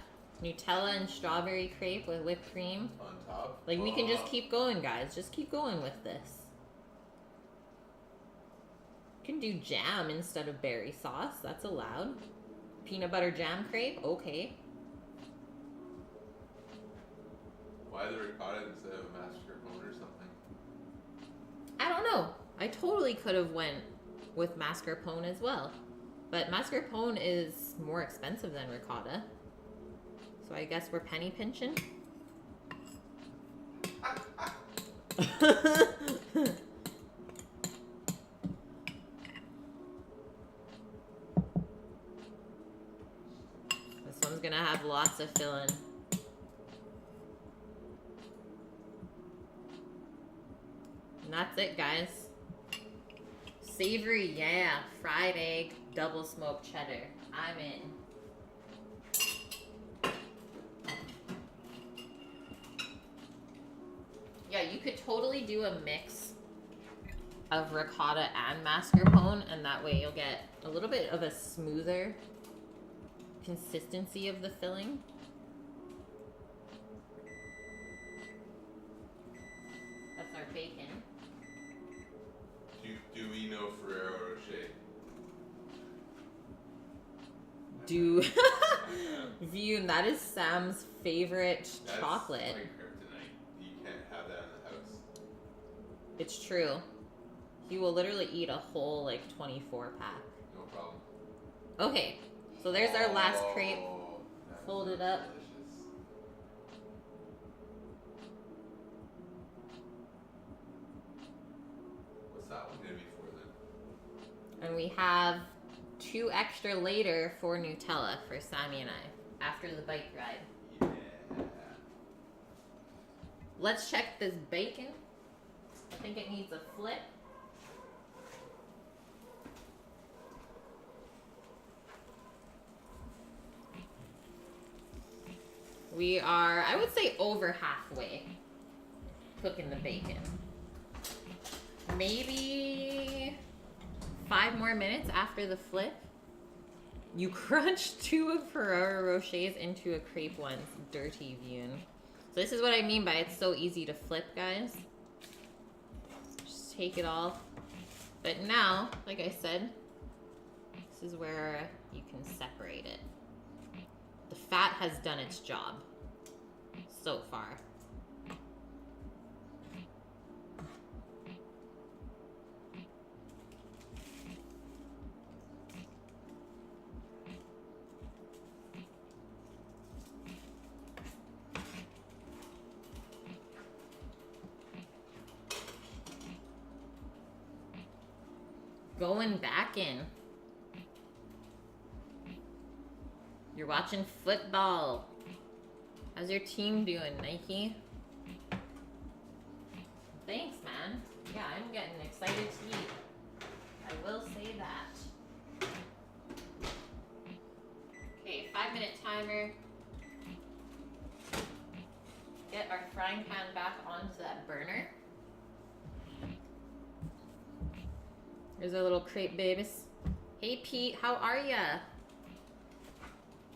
Nutella and strawberry crepe with whipped cream. On top. Like, we can just keep going, guys. Just keep going with this. You can do jam instead of berry sauce. That's allowed. Peanut butter jam crepe. Okay. Why the ricotta instead of a mascarpone or something? I don't know. I totally could have went with mascarpone as well. But mascarpone is more expensive than ricotta. So I guess we're penny pinching. This one's gonna have lots of filling. And that's it, guys. Savory, yeah. Fried egg, double smoked cheddar. I'm in. Yeah, you could totally do a mix of ricotta and mascarpone, and that way you'll get a little bit of a smoother consistency of the filling. That's our bacon. Do we know Ferrero Rocher? Do view, and that is Sam's favorite chocolate. That's like kryptonite. You can't have that in the house. It's true. He will literally eat a whole like 24 pack. No problem. Okay, so there's our last crepe. That Fold it looks up. delicious. What's that one gonna be for then? And we have 2 extra later for Nutella for Sammy and I after the bike ride. Yeah. Let's check this bacon. I think it needs a flip. We are, I would say, over halfway cooking the bacon. Maybe 5 more minutes after the flip. You crunch 2 of Ferrero Rochers into a crepe one's dirty Vune. So this is what I mean by it's so easy to flip, guys. Just take it off. But now, like I said, this is where you can separate it. The fat has done its job so far. Going back in. You're watching football. How's your team doing, Nike? Thanks, man. Yeah, I'm getting excited to eat. I will say that. Okay, 5-minute timer. Get our frying pan back onto that burner. Here's our little crepe babies. Hey Pete, how are ya?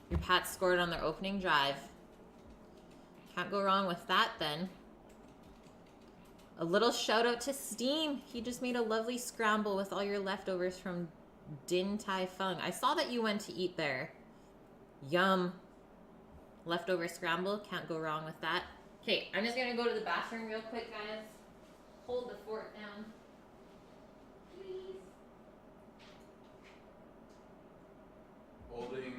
Your Pats scored on their opening drive. Can't go wrong with that then. A little shout out to Steam. He just made a lovely scramble with all your leftovers from Din Tai Fung. I saw that you went to eat there. Yum. Leftover scramble. Can't go wrong with that. Okay, I'm just gonna go to the bathroom real quick, guys. Hold the fork down. Please. Holding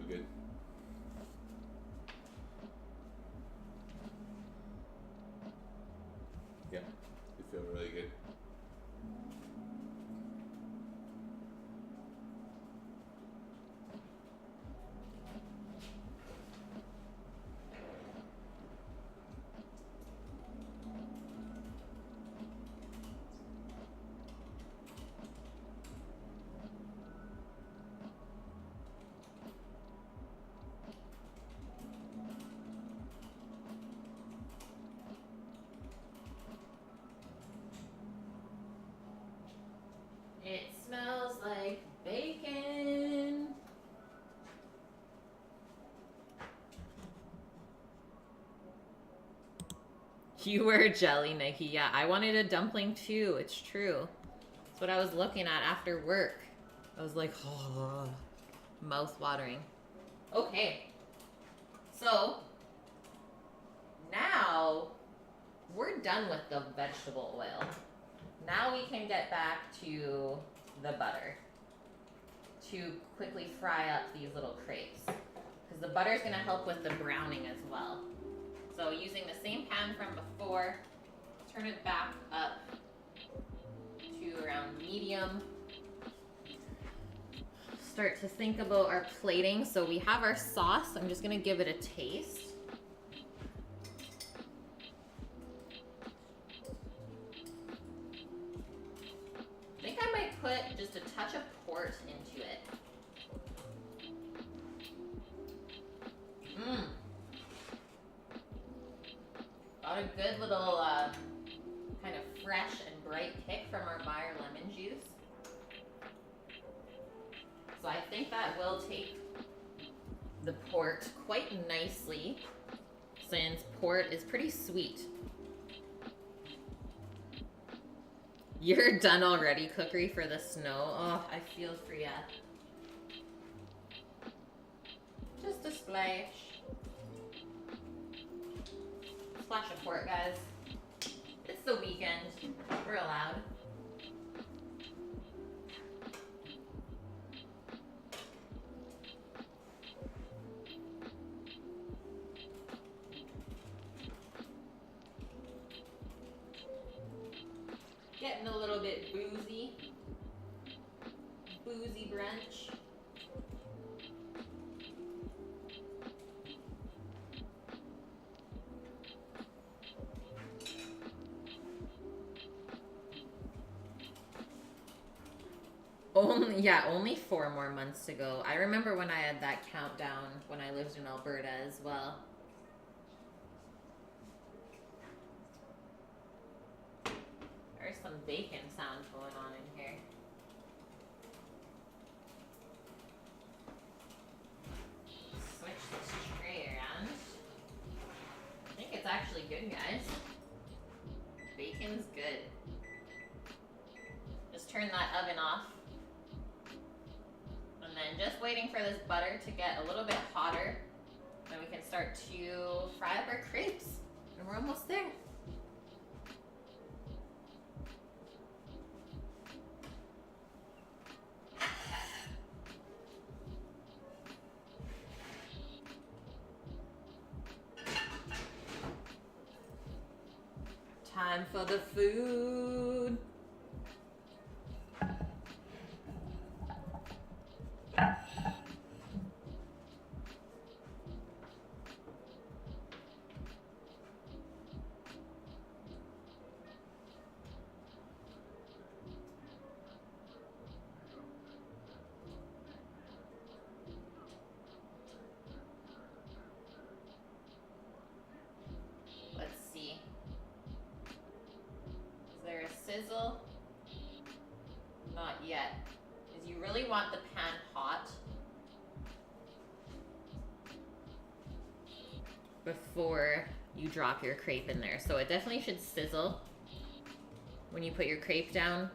good. Yeah, they feel really good. It smells like bacon. You were jelly, Nikki. Yeah, I wanted a dumpling too. It's true. That's what I was looking at after work. I was like, oh, mouth watering. Okay. So, now we're done with the vegetable oil. Now we can get back to the butter to quickly fry up these little crepes. Because the butter is going to help with the browning as well. So using the same pan from before, turn it back up to around medium. Start to think about our plating. So we have our sauce. I'm just going to give it a taste. I think I might put just a touch of port into it. Got a good little kind of fresh and bright kick from our Meyer lemon juice. So I think that will take the port quite nicely, since port is pretty sweet. You're done already, Cookery, for the snow. Oh, I feel for ya. Just a splash. Splash of port, guys. It's the weekend. We're allowed. Getting a little bit boozy. Boozy brunch. Only 4 more months to go. I remember when I had that countdown when I lived in Alberta as well. There's some bacon sound going on in here. Switch this tray around. I think it's actually good, guys. Bacon's good. Just turn that oven off. And then just waiting for this butter to get a little bit hotter. Then we can start to fry up our crepes. And we're almost there. Time for the food. Let's see. Is there a sizzle? Not yet. Because you really want the pan hot before you drop your crepe in there. So it definitely should sizzle when you put your crepe down.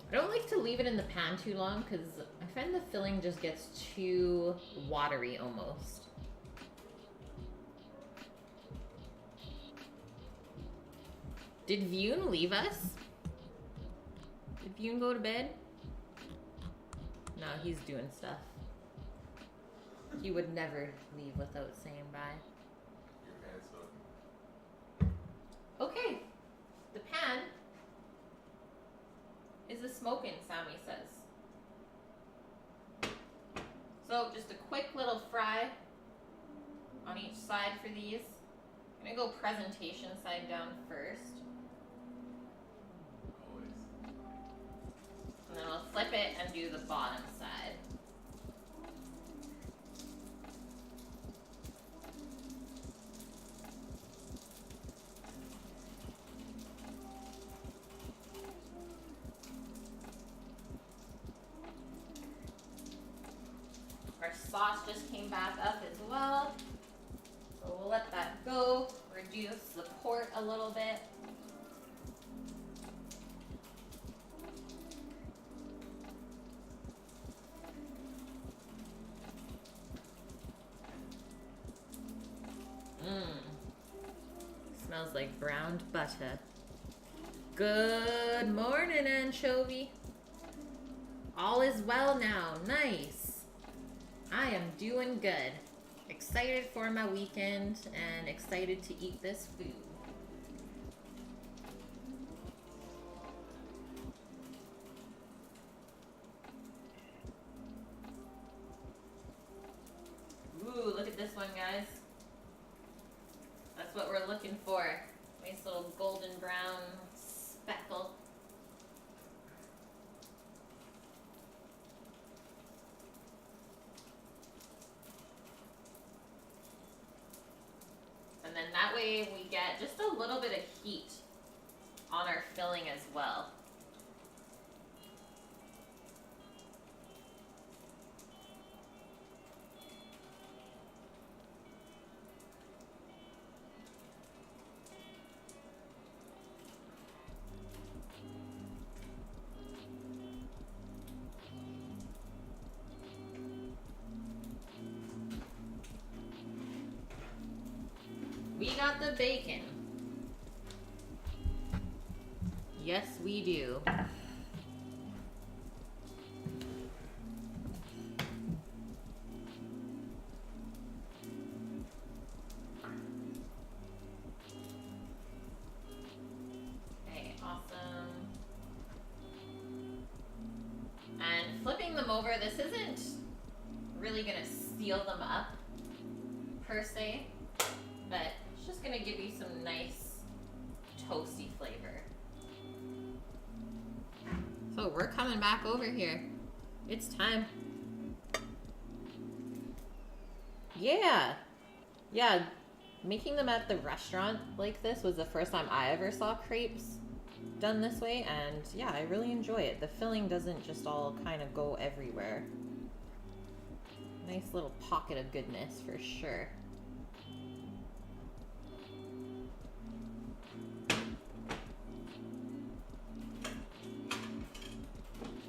I don't like to leave it in the pan too long because I find the filling just gets too watery almost. Did Vune leave us? Did Vune go to bed? No, he's doing stuff. He would never leave without saying bye. Your pants on. Okay, the pan is a smoking, Sammy says. So just a quick little fry on each side for these. I'm gonna go presentation side down first. Always. And then we'll flip it and do the bottom side. Our sauce just came back up as well. So we'll let that go, reduce the port a little bit. Smells like browned butter. Good morning, anchovy. All is well now. Nice. I am doing good. Excited for my weekend and excited to eat this food. Ooh, look at this one, guys. That's what we're looking for. Nice little golden brown speckle. And then that way we get just a little bit of heat on our filling as well. We got the bacon. Yes, we do. Okay, awesome. And flipping them over, this isn't really gonna seal them up per se, but it's just gonna give you some nice toasty flavor. So we're coming back over here. It's time. Yeah. Yeah, making them at the restaurant like this was the first time I ever saw crepes done this way, and yeah, I really enjoy it. The filling doesn't just all kind of go everywhere. Nice little pocket of goodness for sure.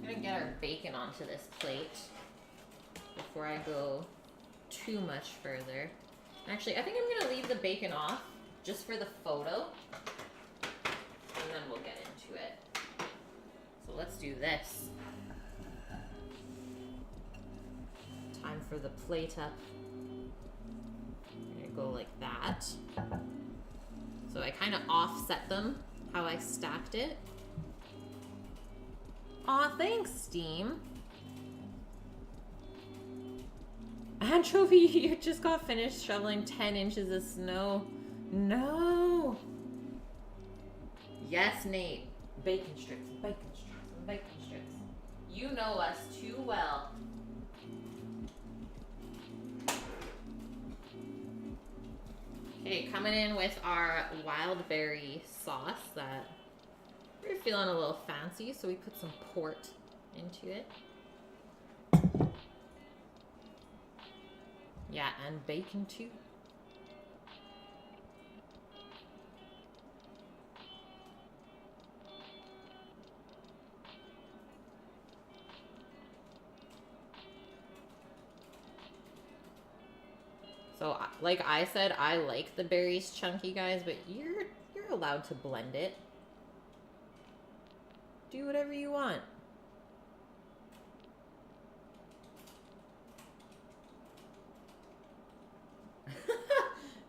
I'm gonna get our bacon onto this plate before I go too much further. Actually, I think I'm gonna leave the bacon off just for the photo, and then we'll get into it. So let's do this. Time for the plate up. I'm gonna go like that. So I kind of offset them how I stacked it. Aw, thanks, Steam. Anchovy, you just got finished shoveling 10 inches of snow. No. Yes, Nate. Bacon strips, bacon strips, and bacon strips. You know us too well. Okay, coming in with our wild berry sauce that we're feeling a little fancy, so we put some port into it. Yeah, and bacon too. So, like I said, I like the berries chunky, guys, but you're allowed to blend it. Do whatever you want.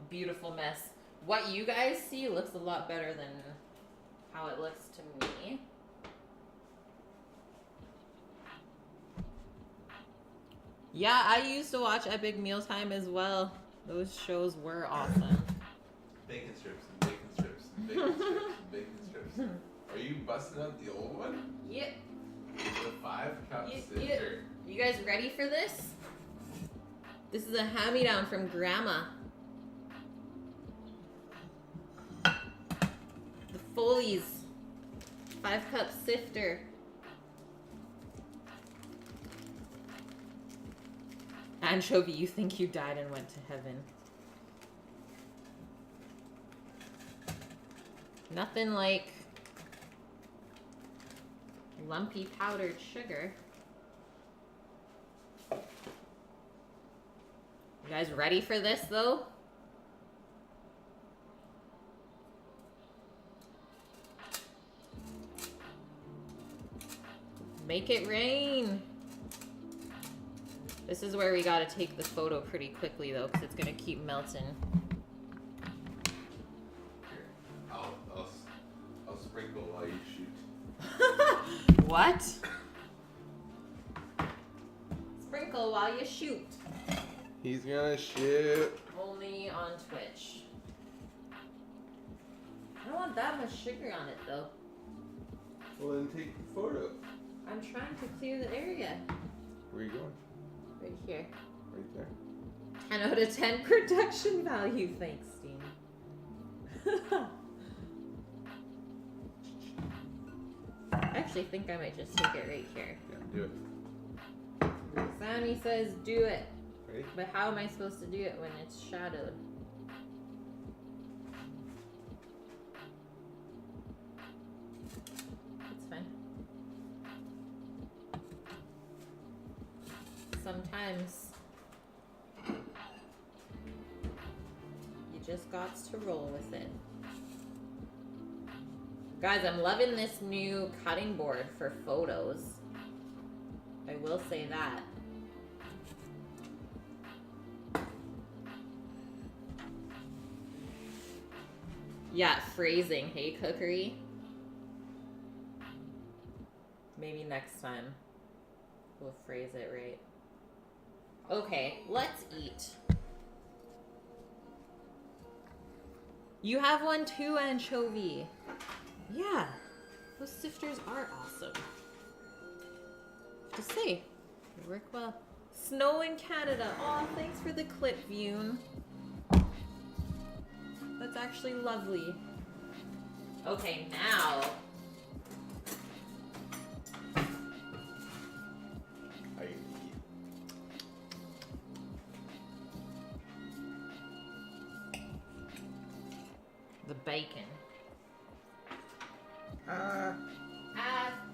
beautiful mess. What you guys see looks a lot better than how it looks to me. Yeah, I used to watch Epic Mealtime as well. Those shows were awesome. Bacon strips and bacon strips and bacon strips and bacon strips. Are you busting out the old one? Yep. The 5-cup Yep. sister. You guys ready for this? This is a hand-me-down from Grandma. The Foley's 5-cup sifter. Anchovy, you think you died and went to heaven. Nothing like lumpy powdered sugar. You guys ready for this though? Make it rain. This is where we gotta take the photo pretty quickly though, because it's gonna keep melting. Here, I'll sprinkle while you shoot. What? Sprinkle while you shoot. He's gonna shoot. Only on Twitch. I don't want that much sugar on it though. Well, then take the photo. I'm trying to clear the area. Where are you going? Right here. Right there. 10 out of 10 production value. Thanks, Steam. I actually think I might just take it right here. Yeah, do it. Sammy says do it. Ready? But how am I supposed to do it when it's shadowed? It's fine. Sometimes you just got to roll with it. Guys, I'm loving this new cutting board for photos. I will say that. Yeah, phrasing. Hey, cookery. Maybe next time we'll phrase it right. Okay, let's eat. You have one too, Anchovy. Yeah, those sifters are awesome. Just say, they work well. Snow in Canada. Aw, thanks for the clip, Vune. That's actually lovely. Okay, now. I eat. The bacon. Ah.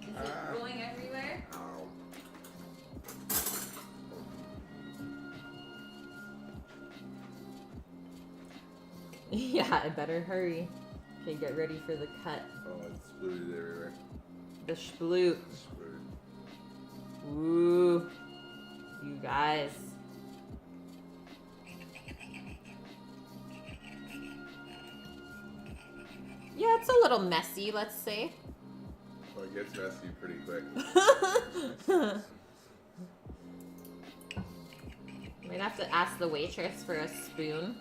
Is it going everywhere? Ow. Yeah, I better hurry. Okay, get ready for the cut. Oh, it's spluted everywhere. The sploot. Spluted. Ooh. You guys. Yeah, it's a little messy, let's say. Well, it gets messy pretty quick. Might have to ask the waitress for a spoon.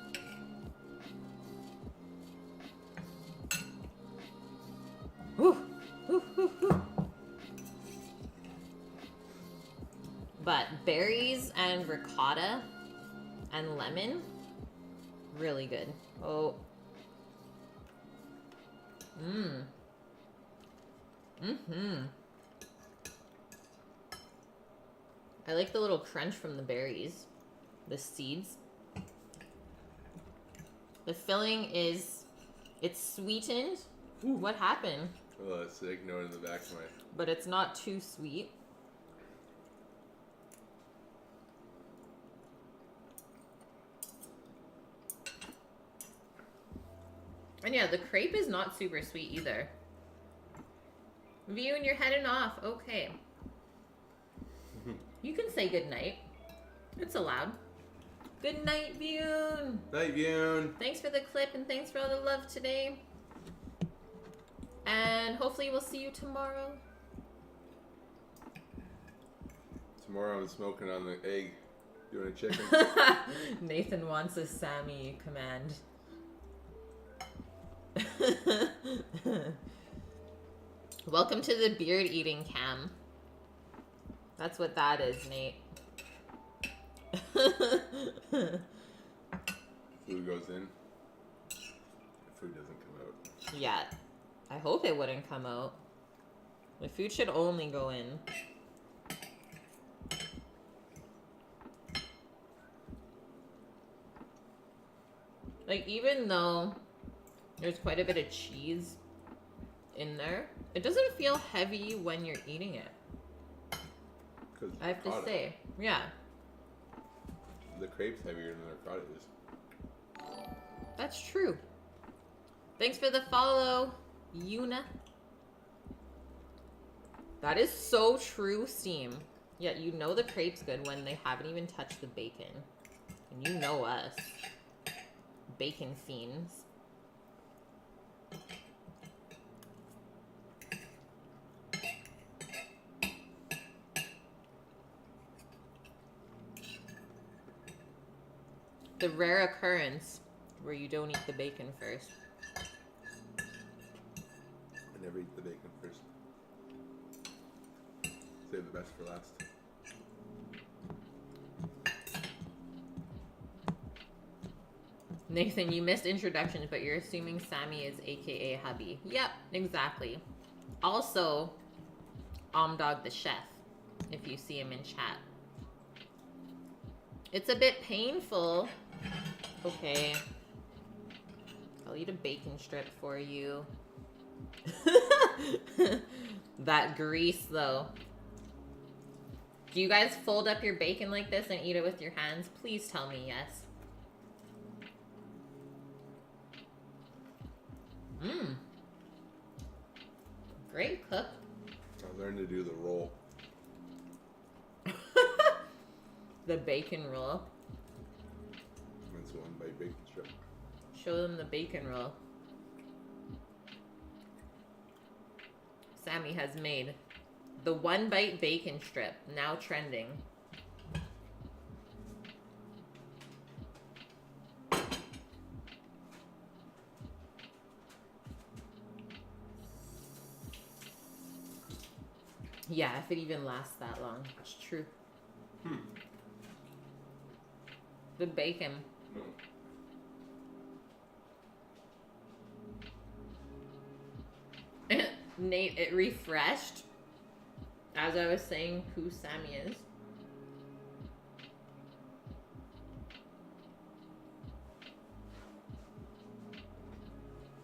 Whew. Whew, whew, whew. But berries and ricotta and lemon, really good. Oh. Mmm. Mm-hmm. I like the little crunch from the berries. The seeds. The filling is, it's sweetened. Ooh, what happened? Well, it's ignored in the back of my. But it's not too sweet. And yeah, the crepe is not super sweet either. View and you're heading off. Okay. You can say goodnight. It's allowed. Good night, Bune. Night, Bune. Thanks for the clip and thanks for all the love today. And hopefully we'll see you tomorrow. Tomorrow I'm smoking on the egg. Doing a chicken. Nathan wants a Sammy command. Welcome to the beard eating cam. That's what that is, Nate. Food goes in. Food doesn't come out. Yeah. I hope it wouldn't come out. The food should only go in. Like, even though there's quite a bit of cheese in there, it doesn't feel heavy when you're eating it. I have to say. Yeah. The crepe's heavier than the ricotta is. That's true. Thanks for the follow, Yuna. That is so true, Steam. Yeah, you know the crepe's good when they haven't even touched the bacon. And you know us. Bacon fiends. The rare occurrence where you don't eat the bacon first. I never eat the bacon first. Save the best for last. Nathan, you missed introductions, but you're assuming Sammy is AKA hubby. Yep, exactly. Also, Omdog the chef, if you see him in chat. It's a bit painful. Okay. I'll eat a bacon strip for you. That grease, though. Do you guys fold up your bacon like this and eat it with your hands? Please tell me yes. Mmm. Great cook. I learned to do the roll. The bacon roll. That's one bite bacon strip. Show them the bacon roll. Sammy has made the one bite bacon strip, now trending. Yeah, if it even lasts that long. It's true. The bacon. No. Nate, it refreshed as I was saying who Sammy is.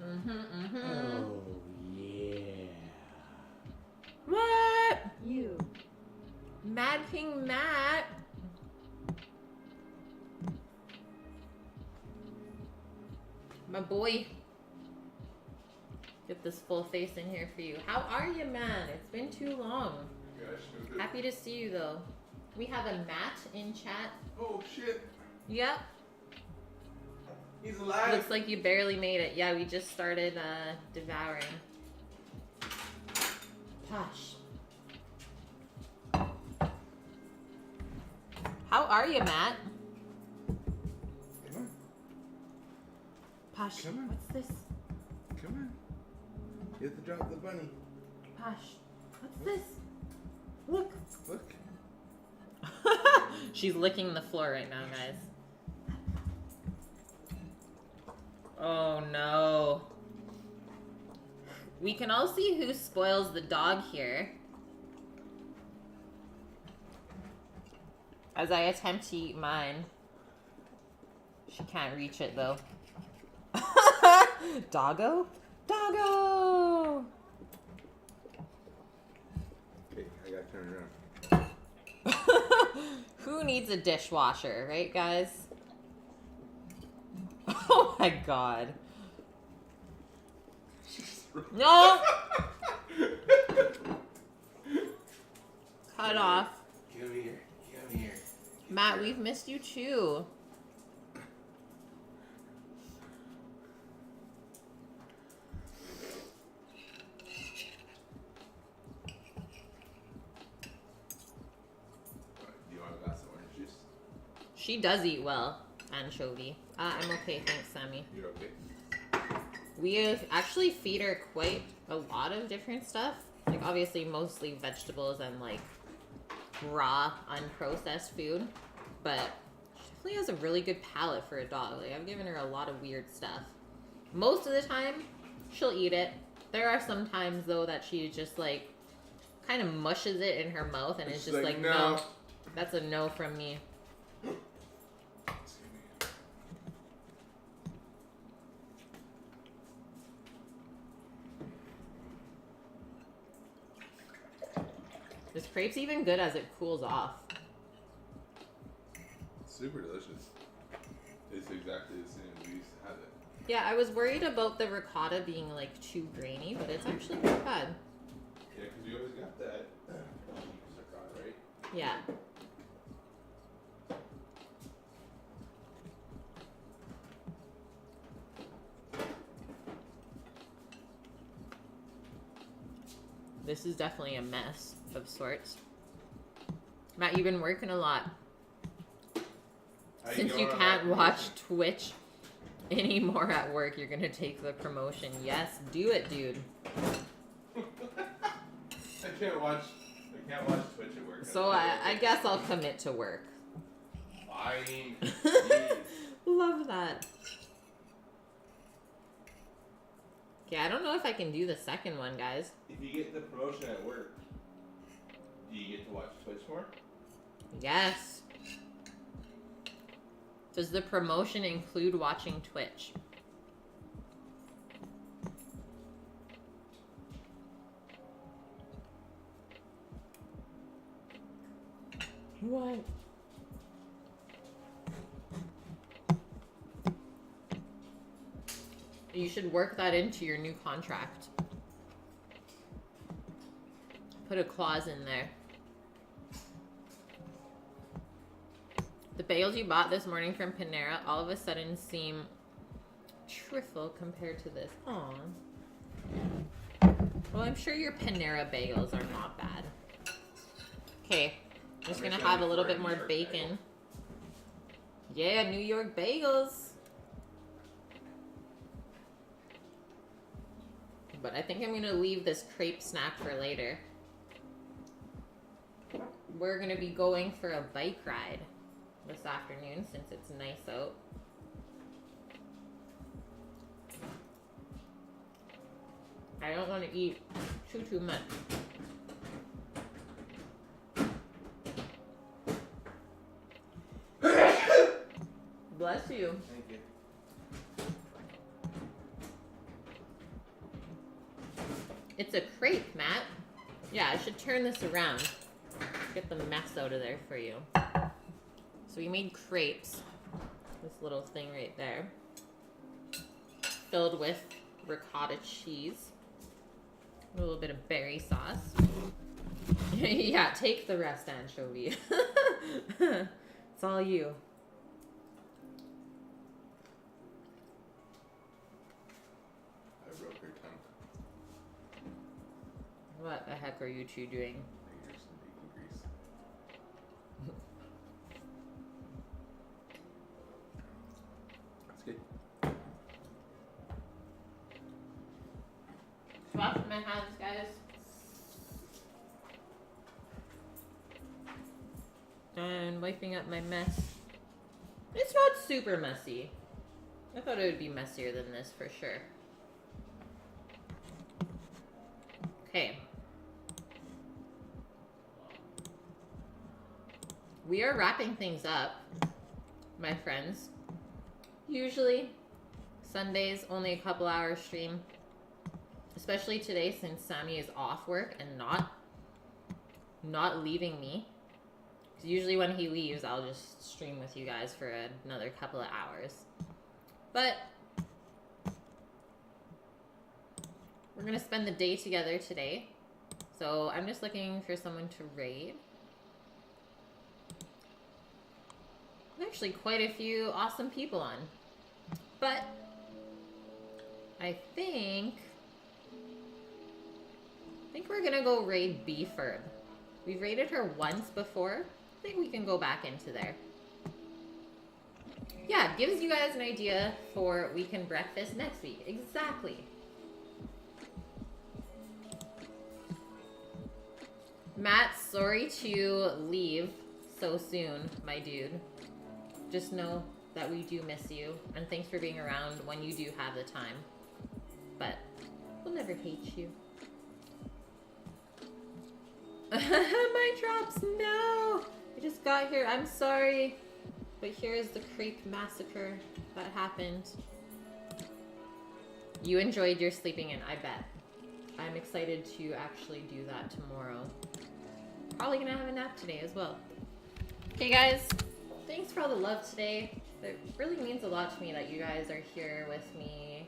Oh, yeah. What? You. Mad King Matt. My boy. Get this full face in here for you. How are you, man? It's been too long. Happy to see you, though. We have a Matt in chat. Oh shit! Yep. He's alive. Looks like you barely made it. Yeah, we just started devouring. Posh. How are you, Matt? Come on. Posh. Come on. What's this? Come on. You have to drop the bunny. Posh. What's this? Look. Look. She's licking the floor right now, guys. Oh no. We can all see who spoils the dog here. As I attempt to eat mine. She can't reach it though. Doggo? Doggo! Okay, I gotta turn around. Who needs a dishwasher, right, guys? Oh my god. No! Cut off. Come here. Come here. Matt, we've missed you too. She does eat well, anchovy. I'm okay, thanks, Sammy. You're okay? We actually feed her quite a lot of different stuff. Like, obviously, mostly vegetables and, like, raw, unprocessed food. But she definitely has a really good palate for a dog. Like, I've given her a lot of weird stuff. Most of the time, she'll eat it. There are some times, though, that she just, like, kind of mushes it in her mouth and it's just like, no. That's a no from me. This crepe's even good as it cools off. Super delicious. It's exactly the same as we used to have it. Yeah, I was worried about the ricotta being like too grainy, but it's actually not bad. Yeah, because you always got that ricotta, right? Yeah. This is definitely a mess of sorts. Matt, you've been working a lot. Since you can't watch Twitch anymore at work, you're gonna take the promotion. Yes, do it, dude. I can't watch Twitch at work. So I guess I'll commit to work. Fine. Love that. Okay, I don't know if I can do the second one, guys. If you get the promotion at work, do you get to watch Twitch more? Yes. Does the promotion include watching Twitch? What? You should work that into your new contract. Put a clause in there. The bagels you bought this morning from Panera all of a sudden seem trifle compared to this. Aw. Well, I'm sure your Panera bagels are not bad. Okay, I'm just gonna have a little bit more bacon. Yeah, New York bagels. But I think I'm gonna leave this crepe snack for later. We're gonna be going for a bike ride this afternoon since it's nice out. I don't want to eat too much. Bless you. Thank you. It's a crepe, Matt. Yeah, I should turn this around. Get the mess out of there for you. So we made crepes. This little thing right there. Filled with ricotta cheese. A little bit of berry sauce. Yeah, take the rest, anchovy. It's all you. I broke her tongue. What the heck are you two doing? Here's some bacon grease. That's good. Wash my hands, guys. And wiping up my mess. It's not super messy. I thought it would be messier than this for sure. Okay. We are wrapping things up, my friends. Usually, Sundays, only a couple hours stream. Especially today since Sammy is off work and not leaving me. 'Cause usually when he leaves, I'll just stream with you guys for another couple of hours. But we're gonna spend the day together today. So I'm just looking for someone to raid. There's actually quite a few awesome people on. But I think we're gonna go raid B-Ferb. We've raided her once before. I think we can go back into there. yeah, gives you guys an idea for weekend breakfast next week. Exactly. Matt, sorry to leave so soon, my dude. Just know that we do miss you, and thanks for being around when you do have the time. But we'll never hate you. My drops, no! I just got here, I'm sorry. But here's the crepe massacre that happened. You enjoyed your sleeping in, I bet. I'm excited to actually do that tomorrow. Probably gonna have a nap today as well. Okay guys, thanks for all the love today. It really means a lot to me that you guys are here with me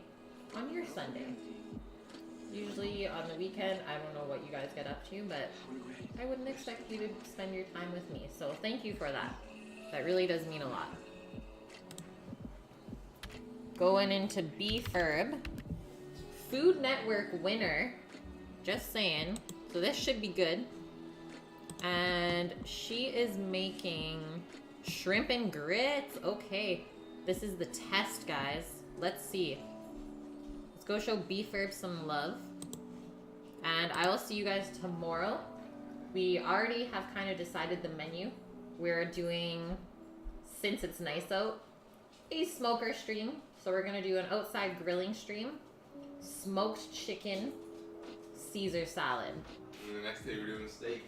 on your Sunday. Usually on the weekend, I don't know what you guys get up to, but I wouldn't expect you to spend your time with me. So thank you for that. That really does mean a lot. Going into beef herb. Food Network winner. Just saying. So this should be good. And she is making shrimp and grits. Okay. This is the test, guys. Let's see. Let's go show beef herb some love. And I will see you guys tomorrow. We already have kind of decided the menu. We're doing, since it's nice out, a smoker stream. So we're going to do an outside grilling stream. Smoked chicken, Caesar salad. And the next day we're doing steak.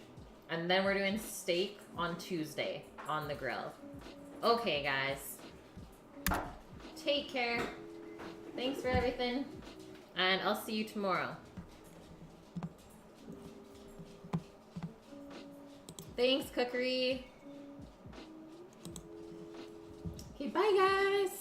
And then we're doing steak on Tuesday on the grill. Okay, guys. Take care. Thanks for everything. And I'll see you tomorrow. Thanks, Cookery. Okay, bye, guys.